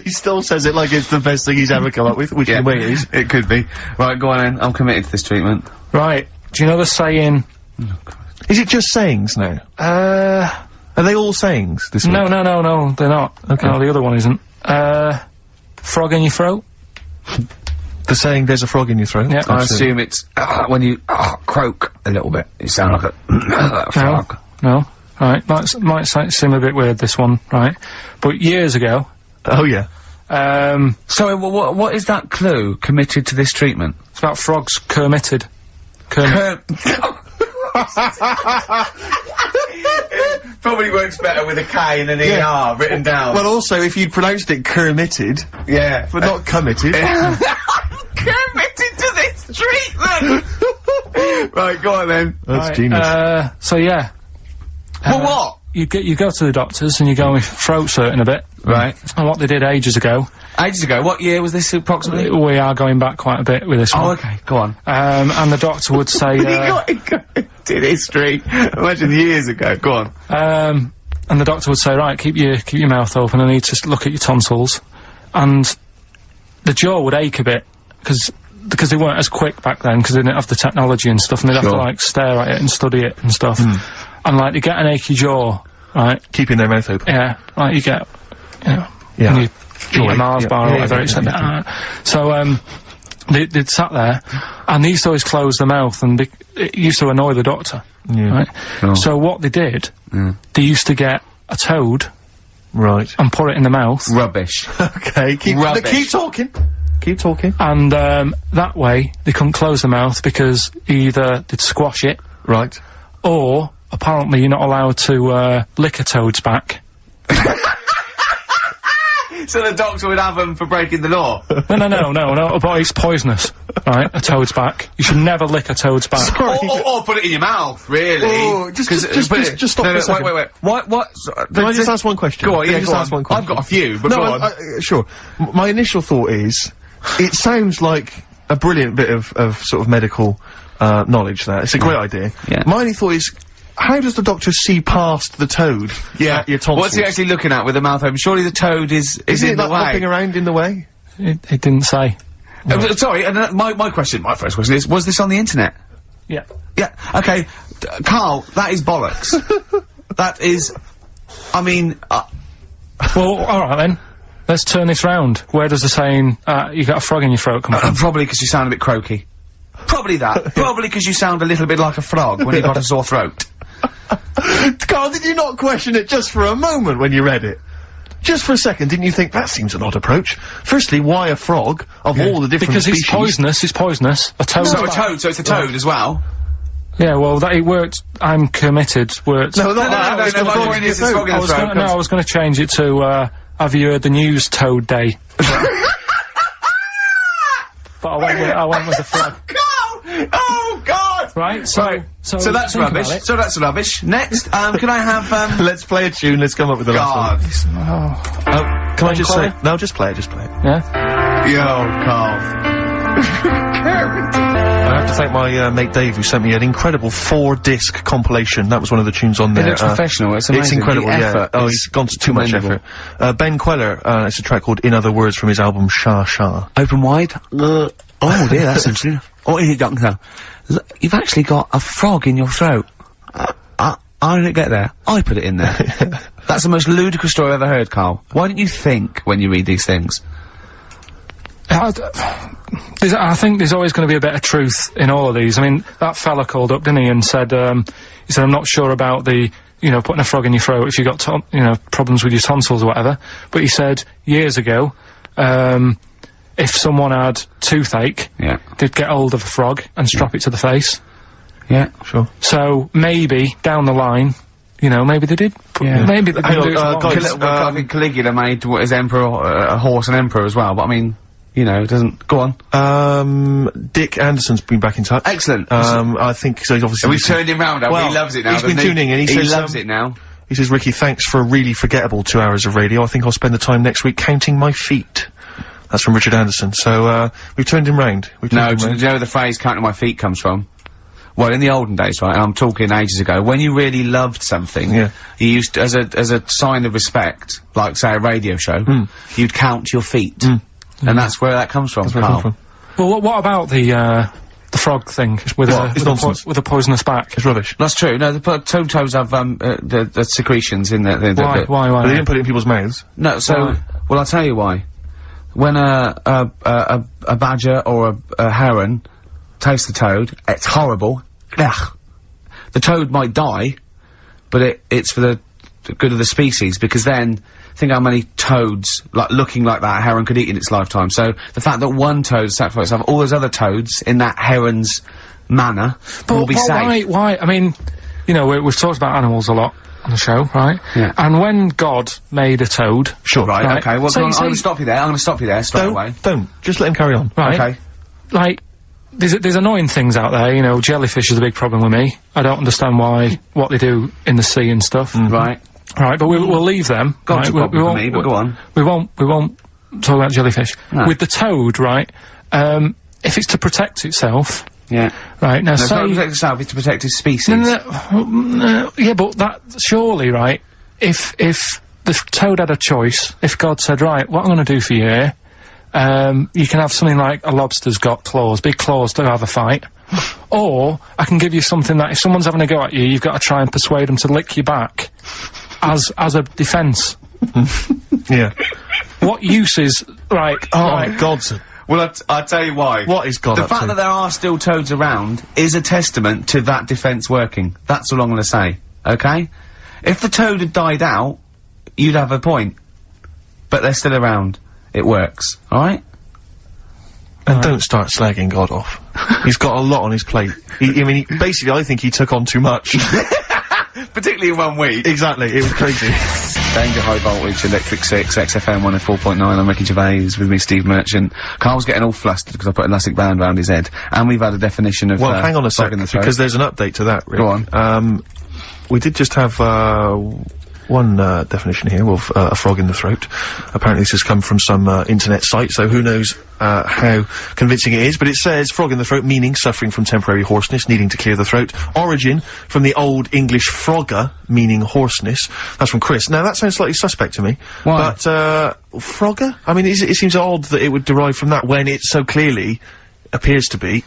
He still says it like it's the best thing he's ever come up with, which in a way it is. It could be. Right, go on then. I'm committed to this treatment. Right. Do you know the saying? Is it just sayings now? Are they all sayings this week? No, they're not. Okay. No, the other one isn't. Frog in your throat? The saying, there's a frog in your throat? Yeah. I assume it's, when you, croak a little bit. You sound like a frog. No. Right. Might seem a bit weird, this one, right? But years ago. Oh, yeah. Sorry, what is that clue? Committed to this treatment? It's about frogs Kermitted. Probably works better with a K and an ER written down. Well, also, if you'd pronounced it Kermitted. Yeah. But not committed. Committed to this treatment! Right, go on then. That's genius. So yeah. Well, what? You go to the doctors and you go with throat hurting a bit. Right. And what they did ages ago. Ages ago? What year was this approximately? We are going back quite a bit with this one. Oh, okay, go on. And the doctor would say, He got did history. Imagine years ago. Go on. and the doctor would say, right, keep your mouth open, I need to look at your tonsils. And the jaw would ache a bit, because they weren't as quick back then, because they didn't have the technology and stuff, and they'd have to, like, stare at it and study it and stuff. And, like, they get an achy jaw, right? Keeping their mouth open. Yeah, like, you get, you know, Yeah. when you eat a Mars bar or whatever, it's a bit, So, they'd sat there, and they used to always close their mouth, and it used to annoy the doctor, right? Sure. So what they did, they used to get a toad, Right. and put it in the mouth, Rubbish. Okay, keep talking. Keep talking. and that way they couldn't close the mouth because either they'd squash it, Right. or apparently you're not allowed to lick a toad's back. So the doctor would have them for breaking the law? No, but it's poisonous, right? A toad's back. You should never lick a toad's back. Or put it in your mouth, really. Oh, just stop for a second. Wait. What? Can I just ask one question? Go on, Can I yeah, just go ask on. one question? I've got a few, but no, go on. Sure. My initial thought is, it sounds like a brilliant bit of sort of medical, knowledge there. It's a great idea. Yeah. My only thought is, how does the doctor see past the toad? At your tonsils? What's he actually looking at with the mouth open? Surely the toad is Isn't in it the like way. hopping around in the way? It didn't say. Sorry, and my first question is, was this on the internet? Yeah. Yeah, okay. Carl, that is bollocks. That is, I mean, Well, alright then. Let's turn this round. Where does the saying, you got a frog in your throat come from? probably because you sound a bit croaky. Probably that. Probably because you sound a little bit like a frog when you've got a sore throat. Carl, did you not question it just for a moment when you read it? Just for a second, didn't you think, that seems an odd approach? Firstly, why a frog, of all the different Because species? it's poisonous. A toad. So it's a toad as well? Yeah, well, it worked. I'm Kermitted worked. No, not that. no, It's the my frog point in your is it's throat. frog in the throat. I was gonna change it to, have you heard the news Toad Day? But I went with the frog. Oh God! Right, so that's think rubbish. about it. So that's rubbish. Next, can I have, Let's play a tune, let's come up with the last one. God. Can I just Chloe? say, no, just play it. Yeah? Yo, Carl. I have to thank my mate Dave, who sent me an incredible 4-disc compilation. That was one of the tunes on there. It looks professional, it's amazing. It's incredible, The yeah. effort Oh, is he's gone to too much commendable. effort. Ben Queller, it's a track called In Other Words from his album Shah Shah. Open wide. Oh dear, that's interesting. What is it, Doctor? You've actually got a frog in your throat. I didn't get there. I put it in there. That's the most ludicrous story I've ever heard, Carl. Why don't you think when you read these things? I think there's always going to be a bit of truth in all of these. I mean, that fella called up, didn't he, and said, I'm not sure about the, putting a frog in your throat if you got, problems with your tonsils or whatever. But he said, years ago, if someone had toothache, they'd get hold of a frog and strap it to the face. Yeah, sure. So, maybe, down the line, maybe they did. Maybe they did. I think Caligula made his emperor, a horse and emperor as well, but I mean, it doesn't. Go on. Dick Anderson's been back in touch. Excellent. I think so. He's obviously. We've turned him round. Well, he loves it now. He's been tuning in. He says, loves it now. He says, Ricky, thanks for a really forgettable 2 hours of radio. I think I'll spend the time next week counting my feet. That's from Richard Anderson. So we've turned him round. Do you know where the phrase "counting my feet" comes from? Well, in the olden days, right, and I'm talking ages ago, when you really loved something, you used to, as a sign of respect, like, say, a radio show, you'd count your feet. And that's where that comes from, Carl. Well, what about the frog thing with a poisonous back? It's rubbish. That's true. No, the toads have, the secretions in the Why? But they didn't put it in people's mouths. No, so, well, I'll tell you why. When a badger or a heron tastes the toad, it's horrible. Ugh. The toad might die, but it's for the good of the species, because then, think how many toads, looking like that, a heron could eat in its lifetime. So, the fact that one toad sacrificed itself, all those other toads, in that heron's manner, will be safe. Why? I mean, we've talked about animals a lot. on the show, right? Yeah. And when God made a toad... Sure. Right, okay, well, So I'm you gonna say- stop you there, I'm gonna stop you there straight away. Don't. Just let him carry on. Right. Okay. Like, there's annoying things out there, you know, jellyfish is a big problem with me. I don't understand what they do in the sea and stuff. Right. Right, but we'll leave them. God's a right? problem for me, but go on. We won't talk about jellyfish. No. With the toad, right, if it's to protect itself, Yeah. right, now No, it's say... not to protect itself, it's to protect its species. No, yeah, but that, surely, right, if the toad had a choice, if God said, right, what I'm gonna do for you here, you can have something like a lobster's got claws, big claws to have a fight, or I can give you something that if someone's having a go at you, you've got to try and persuade them to lick you back, as a defence. Yeah. What use is, right, right, God's... Well, I'll tell you why. What is God The up fact to? that there are still toads around is a testament to that defence working. That's all I'm gonna say. Okay? If the toad had died out, you'd have a point. But they're still around. It works. Alright? And don't start slagging God off. He's got a lot on his plate. Basically, I think he took on too much. Particularly in 1 week. Exactly, it was crazy. Danger High Voltage, Electric 6, XFM 104.9, I'm Ricky Gervais, with me Steve Merchant. Carl's getting all flustered because I put an elastic band around his head. And we've had a definition of, Well, hang on a frog sec, in the throat. because there's an update to that, Rick. Go on. We did just have, one, definition here of, a frog in the throat. Apparently this has come from some, internet site, so who knows, how convincing it is, but it says frog in the throat, meaning suffering from temporary hoarseness, needing to clear the throat. Origin from the Old English frogger, meaning hoarseness. That's from Chris. Now, that sounds slightly suspect to me. Why? But, frogger? I mean, it seems odd that it would derive from that when it so clearly appears to be.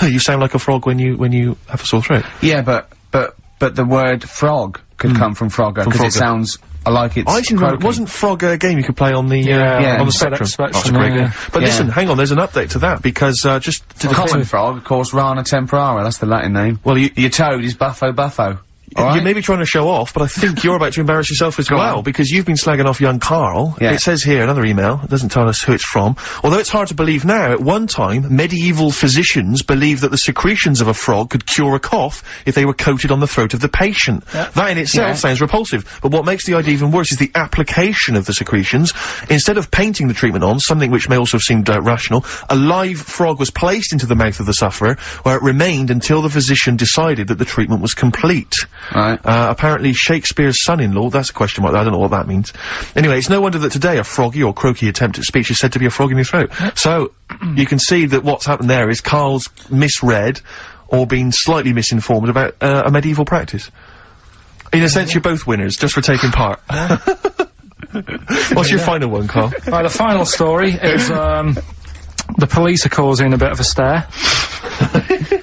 You sound like a frog when you have a sore throat. Yeah, but the word frog could come from frogger, because it frogger. sounds like it's I seem to remember, croaking. wasn't Frogger a game you could play on the, Yeah, on the Spectrum. Spectrum? Spectrum, That's a great yeah. game. But Yeah. listen, hang on, there's an update to that, because, just to Common frog, of course, Rana temporara, that's the Latin name. Well, Your toad is Buffo Buffo. you Alright? may be trying to show off, but I think you're about to embarrass yourself as Go well, on. because you've been slagging off young Karl. Yeah. It says here, another email, it doesn't tell us who it's from. Although it's hard to believe now, at one time, medieval physicians believed that the secretions of a frog could cure a cough if they were coated on the throat of the patient. That in itself Yeah. sounds repulsive, but what makes the idea even worse is the application of the secretions. Instead of painting the treatment on, something which may also have seemed rational, a live frog was placed into the mouth of the sufferer, where it remained until the physician decided that the treatment was complete. Right. Apparently Shakespeare's son-in-law, that's a question mark, I don't know what that means. Anyway, it's no wonder that today a froggy or croaky attempt at speech is said to be a frog in your throat. So, you can see that what's happened there is Karl's misread, or been slightly misinformed about, a medieval practice. In a sense, you're both winners, just for taking part. What's your final one, Karl? Right, the final story is, the police are causing a bit of a stir.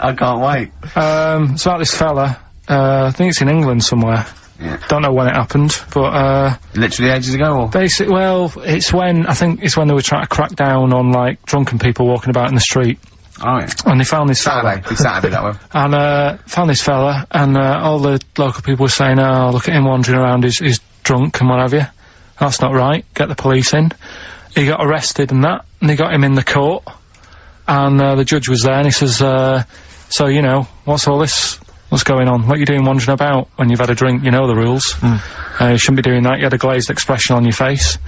I can't wait. It's about this fella, I think it's in England somewhere. Yeah. Don't know when it happened, but, Literally ages ago, or? well, I think it's when they were trying to crack down on, like, drunken people walking about in the street. Oh, yeah. And they found this fella. Saturday. It's Saturday, that one. And, found this fella, and, all the local people were saying, oh, look at him wandering around, he's drunk and what have you. That's not right. Get the police in. He got arrested and that, and they got him in the court. And, the judge was there, and he says, so, you know, what's all this? What's going on? What are you doing wandering about when you've had a drink? You know the rules. You shouldn't be doing that. You had a glazed expression on your face.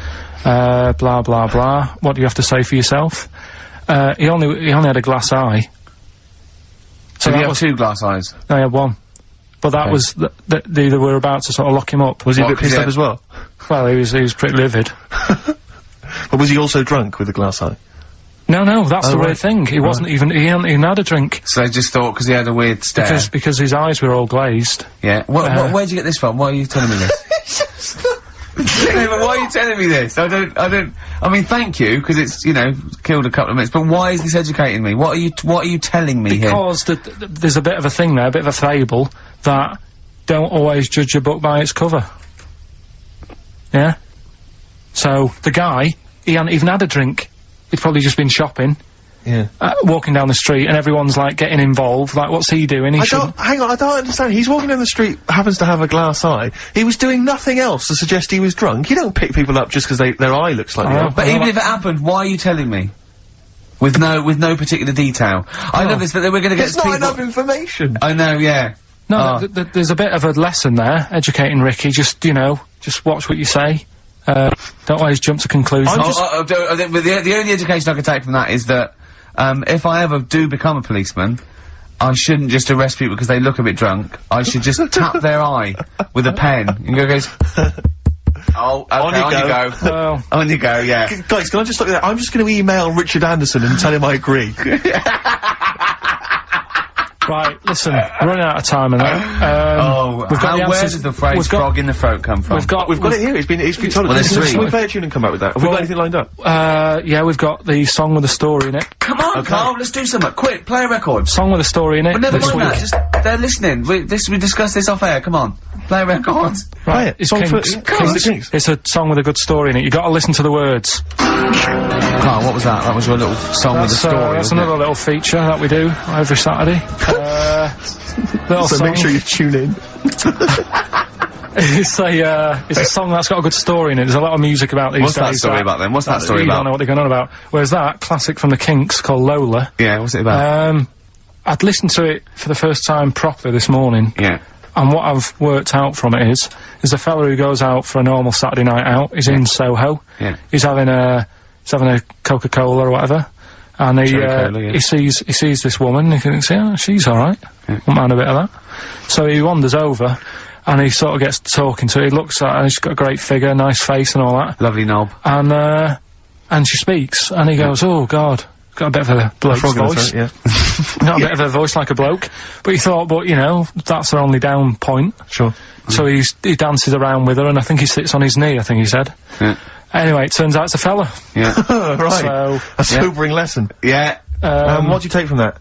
Blah, blah, blah. What do you have to say for yourself? He only had a glass eye. So that you have was- 2 glass eyes? No, he had one. But that was, they were about to sort of lock him up. Was he a What, bit pissed 'cause up as well? Well, he was pretty livid. But was he also drunk with a glass eye? No, that's the right. weird thing. He wasn't even, he hadn't even had a drink. So they just thought, because he had a weird stare. Because his eyes were all glazed. Yeah. Where'd you get this from? Why are you telling me this? Yeah, but why are you telling me this? I mean, thank you, because it's, you know, killed a couple of minutes, but why is this educating me? What are you telling me here? Because there's a bit of a thing there, a bit of a fable, that don't always judge a book by its cover. Yeah? So, the guy, he hadn't even had a drink. He'd probably just been shopping, Yeah. walking down the street, and everyone's, like, getting involved, like, what's he doing? He shouldn't... Hang on, I don't understand. He's walking down the street, happens to have a glass eye. He was doing nothing else to suggest he was drunk. You don't pick people up just because their eye looks like Oh. that. But even if it happened, why are you telling me? With no particular detail. I know this, but then we're gonna get It's not people... enough information. I know, yeah. No, there's a bit of a lesson there, educating Ricky. Just, you know, just watch what you say. Don't always jump to conclusions. The only education I can take from that is that, if I ever do become a policeman, I shouldn't just arrest people because they look a bit drunk. I should just tap their eye with a pen and goes, oh, okay, on you go. Well, on you go, yeah. Guys, can I just look at that? I'm just gonna email Richard Anderson and tell him I agree. right, listen, we're running out of time and that. We've got where did the phrase frog in the throat come from? We've got it here, it's been told. Well, there's three. Can we play a tune and come back with that? Have we got anything lined up? Yeah, we've got the song with a story in it. Come on, Carl, let's do something. Quick, play a record. Song with a story in it. But never this mind week. that, they're listening. We discussed this off air, come on. Play a record. Right, it's Kinks. It's a song with a good story in it. You gotta listen to the words. Carl, what was that? That was your little song with a story, that's another little feature that we do every Saturday. Little so song. make sure you tune in. It's a song that's got a good story in it. There's a lot of music about these What's days. that story about then? What's that story you about? don't know what they're going on about. Whereas that, classic from the Kinks, called Lola. Yeah, what's it about? I'd listened to it for the first time properly this morning. Yeah. And what I've worked out from it is a fella who goes out for a normal Saturday night out. He's in Soho. Yeah. He's having a Coca-Cola or whatever. And he sees this woman, and he thinks, yeah, she's alright. Yeah. Won't mind a bit of that. So he wanders over, and he sort of gets talking to her. He looks at her, and she's got a great figure, nice face and all that. Lovely knob. And she speaks, and he goes, oh God. Got a bit of a bloke's voice. Yeah. Got a bit of a voice like a bloke. But he thought, but, you know, that's her only down point. Sure. So he dances around with her, and I think he sits on his knee, I think he said. Yeah. Anyway, it turns out it's a fella. Yeah. Right. So, a sobering lesson. Yeah. What do you take from that?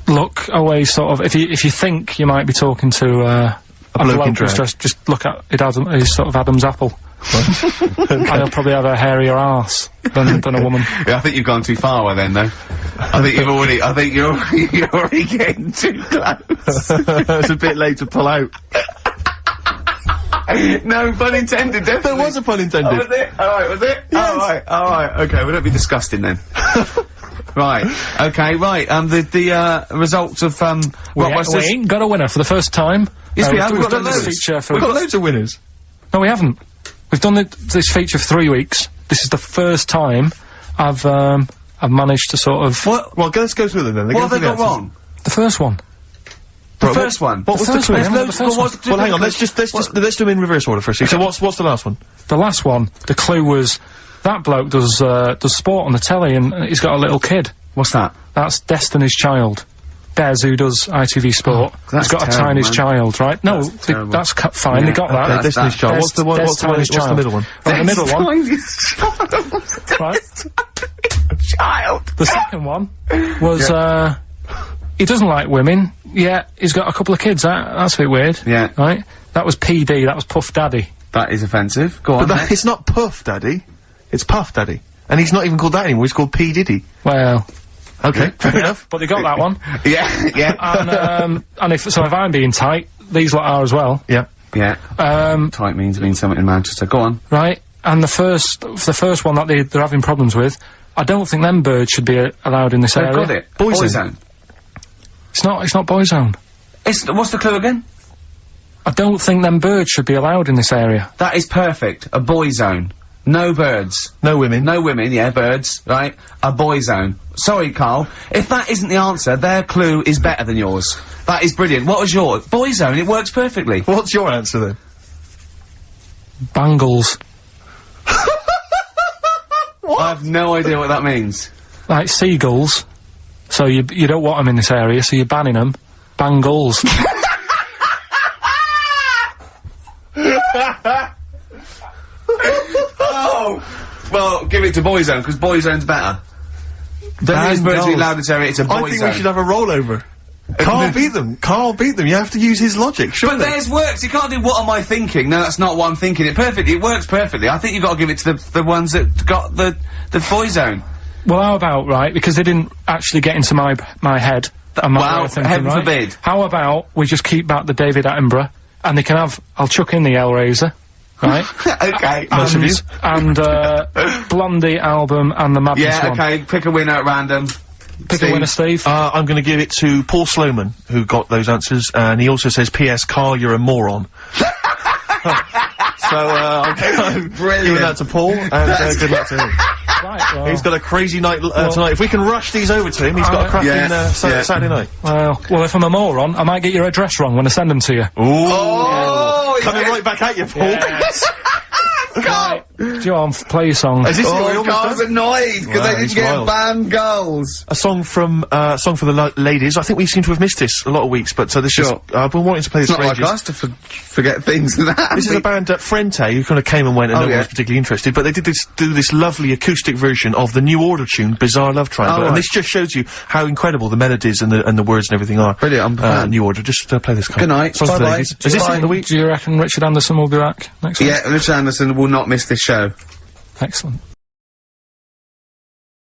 Look, always sort of, if you think you might be talking to, a bloke in drag, just look at his sort of Adam's apple. And he'll probably have a hairier arse than a woman. Yeah, I think you've gone too far then, though. I think you're already getting too close. It's a bit late to pull out. No pun intended, definitely. There was a pun intended. Oh, was it? Alright, was it? Yes. Alright, okay, we don't be disgusting then. Right, okay, right, the results of, we ain't got a winner for the first time. Yes, we have, we've done loads. this feature for... We've got loads of winners. No, we haven't. We've done this feature for 3 weeks. This is the first time I've managed to sort of... What? Well, let's go through them then. What have they got wrong? The first one. The first one? What was the clue? Well, hang on, let's do them in reverse order first. So what's the last one? The last one, the clue was, that bloke does sport on the telly and he's got a little kid. What's that? That's Destiny's Child. Des, who does ITV Sport, has got a tiny child, right? No, that's fine, they got that. Destiny's Child. What's the middle one? Right, the middle one. Right. Child. The second one was, he doesn't like women, yet he's got a couple of kids, that's a bit weird. Yeah. Right? That was PD, that was Puff Daddy. That is offensive. Go on. But it's not Puff Daddy, it's Puff Daddy. And he's not even called that anymore, he's called P. Diddy. Well... Okay, fair enough. But they got that one. Yeah. And if I'm being tight, these lot are as well. Yeah. Yeah. Tight means something in Manchester. Go on. Right. And the first one that they're having problems with, I don't think them birds should be allowed in this area. They've got it. Boyzone. It's not Boyzone. What's the clue again? I don't think them birds should be allowed in this area. That is perfect. A Boyzone. No birds. No women. No women, yeah, birds, right? A Boyzone. Sorry, Carl. If that isn't the answer, their clue is better than yours. That is brilliant. What was yours? Boyzone, it works perfectly. What's your answer then? Bangles. What? I have no idea what that means. Like seagulls. So you don't want them in this area, so you're banning them. Bangles. Oh! Well, give it to Boyzone, because Boyzone's better. Don't use birds in loudest area, it's a Boyzone. I think we should have a rollover. Carl beat them. Carl beat them. You have to use his logic, surely. But theirs works. You can't do what am I thinking. No, that's not what I'm thinking. It works perfectly. I think you've got to give it to the ones that got the Boyzone. Well, how about, right, because they didn't actually get into my head. Well, heaven forbid. How about we just keep back the David Attenborough, and they can have, I'll chuck in the Hellraiser, right? Okay. And Blondie album and the Madness one. Yeah, okay, pick a winner at random. Pick a winner, Steve. I'm gonna give it to Paul Sloman, who got those answers, and he also says, P.S. Carl, you're a moron. So, I'm giving that to Paul, and good luck to him. Right, well. He's got a crazy night tonight. If we can rush these over to him, he's got a cracking Saturday night. Well, if I'm a moron, I might get your address wrong when I send them to you. Ooh. Coming right back at you, Paul. Yes. Right. John, play your song. Is this Carl's annoyed because they didn't get band goals. A song from song for the ladies. I think we seem to have missed this a lot of weeks, but this is I've been wanting to play this for ages. It's not like us to forget things like that. This is a band Frente, who kind of came and went and no one was particularly interested, but they do this lovely acoustic version of the New Order tune Bizarre Love Triangle, and this just shows you how incredible the melodies and the words and everything are. Brilliant. New Order. Just play this. Good night. Bye-bye. Is this the week? Do you reckon Richard Anderson will be back next week? Yeah, Richard Anderson will not miss this show. Excellent.